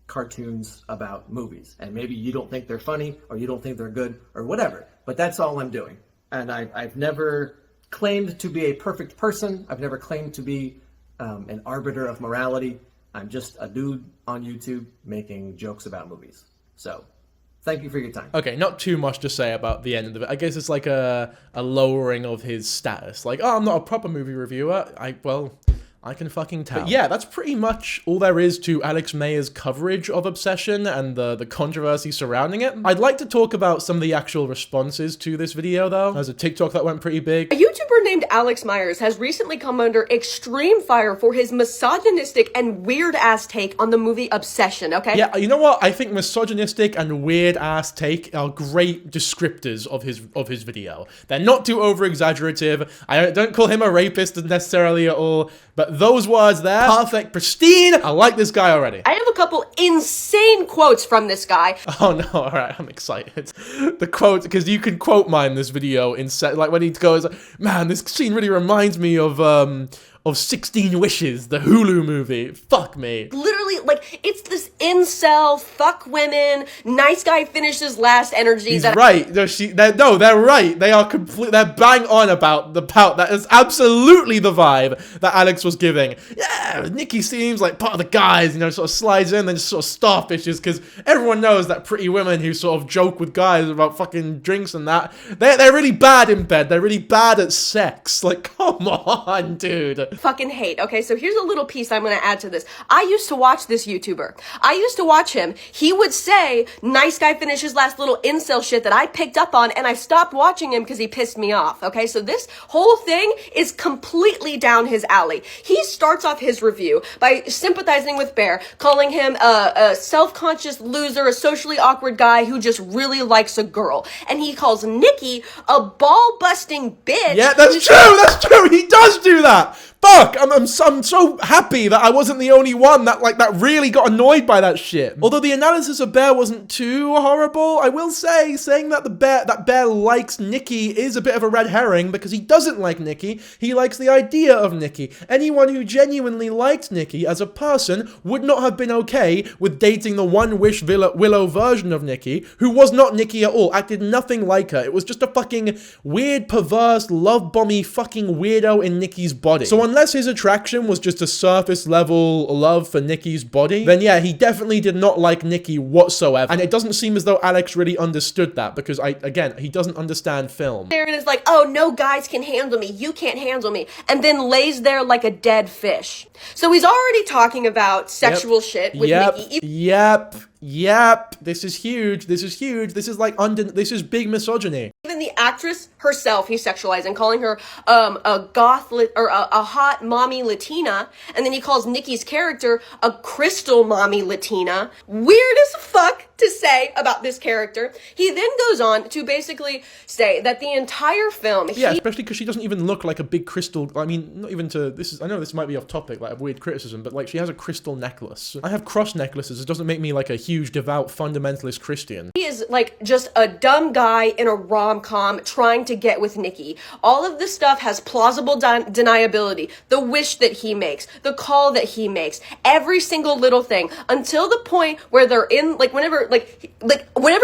cartoons about movies. And maybe you don't think they're funny, or you don't think they're good, or whatever. But that's all I'm doing. And I've never claimed to be a perfect person. I've never claimed to be an arbiter of morality. I'm just a dude on YouTube making jokes about movies. So, thank you for your time. Okay, not too much to say about the end of it. I guess it's like a lowering of his status. Like, oh, I'm not a proper movie reviewer. I can fucking tell. But yeah, that's pretty much all there is to Alex Meyers' coverage of Obsession and the controversy surrounding it. I'd like to talk about some of the actual responses to this video, though. There's a TikTok that went pretty big. A YouTuber named Alex Meyers has recently come under extreme fire for his misogynistic and weird-ass take on the movie Obsession, okay? Yeah, you know what? I think misogynistic and weird-ass take are great descriptors of his video. They're not too over-exaggerative. I don't call him a rapist necessarily at all, but those words there, perfect, pristine. I like this guy already. I have a couple insane quotes from this guy. Oh no, alright, I'm excited. The quote, because you can quote mine this video in like when he goes, man, this scene really reminds me of 16 Wishes, the Hulu movie. Fuck me. Literally, like, it's this incel, fuck women, nice guy finishes last energy. He's right. No, they're right. They are they're bang on about that is absolutely the vibe that Alex was giving. Yeah, Nikki seems like part of the guys, you know, sort of slides in, then just sort of starfishes, because everyone knows that pretty women who sort of joke with guys about fucking drinks and that, they're really bad in bed. They're really bad at sex. Like, come on, dude. Fucking hate. Okay, so here's a little piece I'm gonna add to this. I used to watch this YouTuber. I used to watch him. He would say, nice guy finishes last, little incel shit that I picked up on, and I stopped watching him because he pissed me off. Okay, so this whole thing is completely down his alley. He starts off his review by sympathizing with Bear, calling him a self-conscious loser, a socially awkward guy who just really likes a girl. And he calls Nikki a ball-busting bitch. Yeah, that's true, that's true, he does do that! Fuck, I'm so happy that I wasn't the only one that really got annoyed by that shit. Although the analysis of Bear wasn't too horrible, I will say, saying that Bear likes Nikki is a bit of a red herring, because he doesn't like Nikki, he likes the idea of Nikki. Anyone who genuinely liked Nikki as a person would not have been okay with dating the One Wish Willow version of Nikki, who was not Nikki at all, acted nothing like her. It was just a fucking weird, perverse, love-bomby fucking weirdo in Nikki's body. So unless his attraction was just a surface level love for Nikki's body, then yeah, he definitely did not like Nikki whatsoever. And it doesn't seem as though Alex really understood that, because again, he doesn't understand film. There and is like, oh, no guys can handle me, you can't handle me, and then lays there like a dead fish. So he's already talking about sexual shit with Nikki. Yep, this is huge, this is huge, this is big misogyny. Even the actress herself, he's sexualizing, calling her a goth or a hot mommy Latina, and then he calls Nikki's character a crystal mommy Latina. Weird as fuck to say about this character. He then goes on to basically say that the entire film... Yeah, especially because she doesn't even look like a big crystal... I mean, not even to... I know this might be off topic, like a weird criticism, but like she has a crystal necklace. I have cross necklaces. It doesn't make me like a huge, devout, fundamentalist Christian. He is like just a dumb guy in a rom-com trying to get with Nikki. All of this stuff has plausible deniability. The wish that he makes, the call that he makes, every single little thing, until the point where they're in, like whenever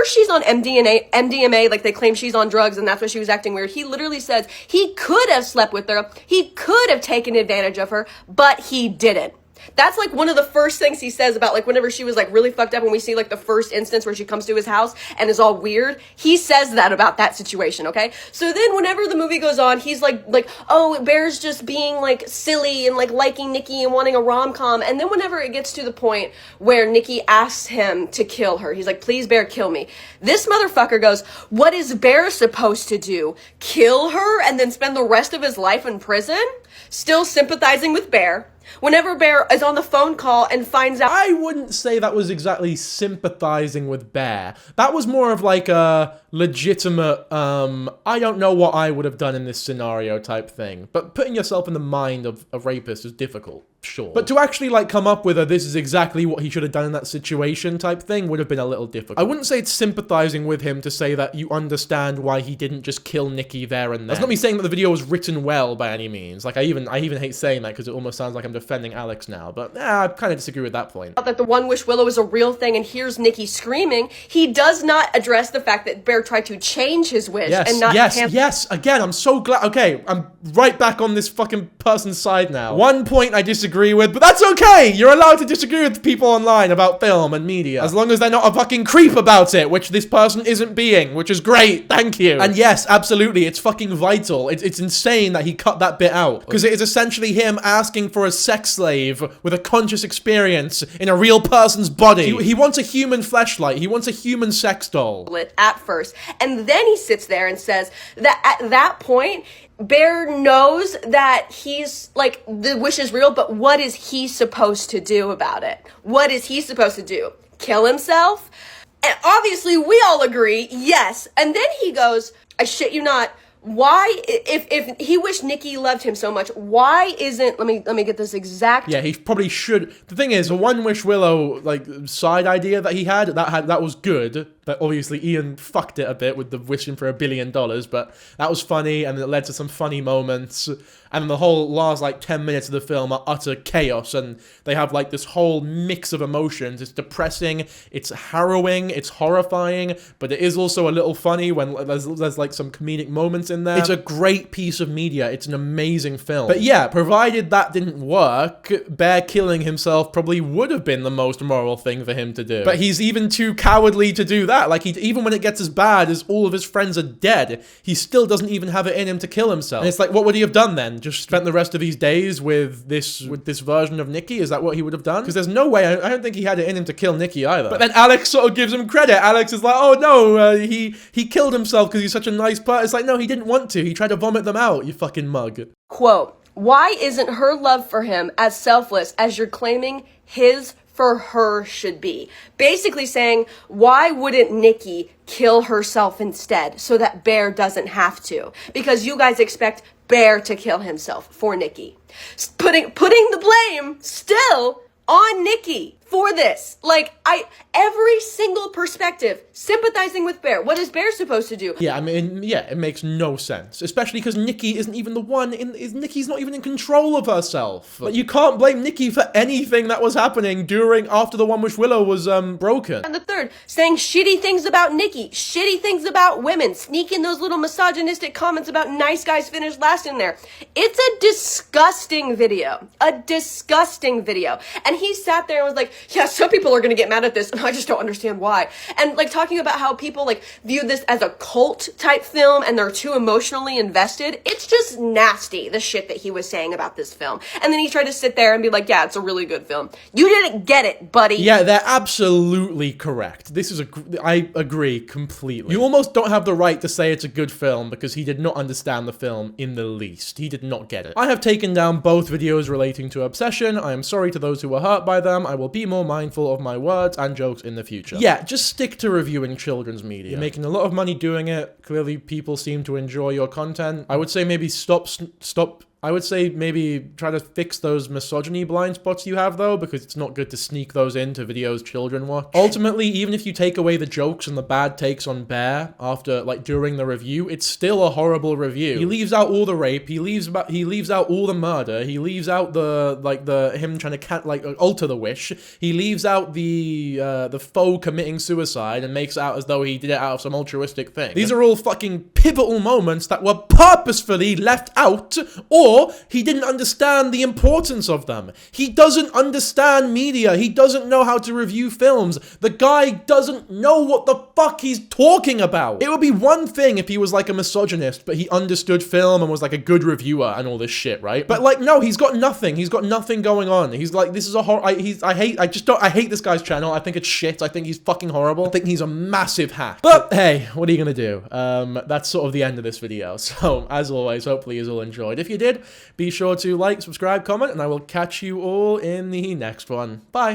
she's on MDMA, like they claim she's on drugs and that's why she was acting weird, he literally says he could have slept with her, he could have taken advantage of her, but he didn't. That's like one of the first things he says about like whenever she was like really fucked up, and we see like the first instance where she comes to his house and is all weird. He says that about that situation, okay? So then whenever the movie goes on, he's like, oh, Bear's just being like silly and like liking Nikki and wanting a rom-com. And then whenever it gets to the point where Nikki asks him to kill her, he's like, please, Bear, kill me. This motherfucker goes, what is Bear supposed to do? Kill her and then spend the rest of his life in prison? Still sympathizing with Bear. Whenever Bear is on the phone call and finds out... I wouldn't say that was exactly sympathizing with Bear. That was more of like a legitimate, I don't know what I would have done in this scenario type thing. But putting yourself in the mind of a rapist is difficult, sure. But to actually like come up with a this is exactly what he should have done in that situation type thing would have been a little difficult. I wouldn't say it's sympathizing with him to say that you understand why he didn't just kill Nikki there and then. That's not me saying that the video was written well by any means. Like I even hate saying that because it almost sounds like I'm defending Alex now, but I kind of disagree with that point. That the One Wish Willow is a real thing and here's Nikki screaming. He does not address the fact that Bear tried to change his wish and not Yes, again, I'm so glad. Okay, I'm right back on this fucking person's side now. One point I disagree with, but that's okay. You're allowed to disagree with people online about film and media, as long as they're not a fucking creep about it, which this person isn't being, which is great. Thank you. And yes, absolutely, it's fucking vital. It's insane that he cut that bit out, because it is essentially him asking for a sex slave with a conscious experience in a real person's body. He wants a human fleshlight. He wants a human sex doll. At first, and then he sits there and says that at that point, Bear knows that he's like, the wish is real, but what is he supposed to do about it? What is he supposed to do? Kill himself? And obviously we all agree, yes. And then he goes, I shit you not, why, if he wished Nikki loved him so much, why isn't, let me get this exact. Yeah, he probably should. The thing is, the One Wish Willow, like, side idea that he had, that was good. But obviously Ian fucked it a bit with the wishing for $1 billion, but that was funny, and it led to some funny moments. And then the whole last, like, 10 minutes of the film are utter chaos, and they have, like, this whole mix of emotions. It's depressing, it's harrowing, it's horrifying, but it is also a little funny when there's like, some comedic moments in there. It's a great piece of media. It's an amazing film. But yeah, provided that didn't work, Bear killing himself probably would have been the most moral thing for him to do. But he's even too cowardly to do that. Like, even when it gets as bad as all of his friends are dead, he still doesn't even have it in him to kill himself. And it's like, what would he have done then? Just spent the rest of his days with this version of Nikki? Is that what he would have done? Because there's no way, I don't think he had it in him to kill Nikki either. But then Alex sort of gives him credit. Alex is like, oh no, he killed himself because he's such a nice person. It's like, no, he didn't want to. He tried to vomit them out, you fucking mug. Quote, why isn't her love for him as selfless as you're claiming his for her should be? Basically saying, why wouldn't Nikki kill herself instead so that Bear doesn't have to? Because you guys expect Bear to kill himself for Nikki. Putting the blame still on Nikki for this. Like, every single perspective sympathizing with Bear. What is Bear supposed to do? Yeah, I mean, yeah, it makes no sense. Especially because Nikki isn't even the one Nikki's not even in control of herself. But you can't blame Nikki for anything that was happening after the One Wish Willow was broken. And the third, saying shitty things about Nikki, shitty things about women, sneaking those little misogynistic comments about nice guys finish last in there. It's a disgusting video. A disgusting video. And he sat there and was like, yeah, some people are gonna get mad at this, and I just don't understand why. And like talking about how people like view this as a cult type film and they're too emotionally invested. It's just nasty, the shit that he was saying about this film. And then he tried to sit there and be like, yeah, it's a really good film. You didn't get it, buddy. Yeah, they're absolutely correct. I agree completely. You almost don't have the right to say it's a good film because he did not understand the film in the least. He did not get it. I have taken down both videos relating to Obsession. I am sorry to those who were hurt by them. I will be more mindful of my words and jokes in the future. Yeah, just stick to reviewing children's media. You're making a lot of money doing it. Clearly, people seem to enjoy your content. I would say maybe stop. I would say maybe try to fix those misogyny blind spots you have, though, because it's not good to sneak those into videos children watch. Ultimately, even if you take away the jokes and the bad takes on Bear during the review, it's still a horrible review. He leaves out all the rape. He leaves out all the murder. He leaves out him trying to alter the wish. He leaves out the foe committing suicide and makes it out as though he did it out of some altruistic thing. These are all fucking pivotal moments that were purposefully left out, or he didn't understand the importance of them. He doesn't understand media. He doesn't know how to review films. The guy doesn't know what the fuck he's talking about. It would be one thing if he was like a misogynist, but he understood film and was like a good reviewer and all this shit, right? But like, no, he's got nothing. He's got nothing going on. He's like, this is a I hate this guy's channel. I think it's shit. I think he's fucking horrible. I think he's a massive hack. But hey, what are you gonna do? That's sort of the end of this video. So as always, hopefully you all enjoyed. If you did, be sure to like, subscribe, comment, and I will catch you all in the next one. Bye.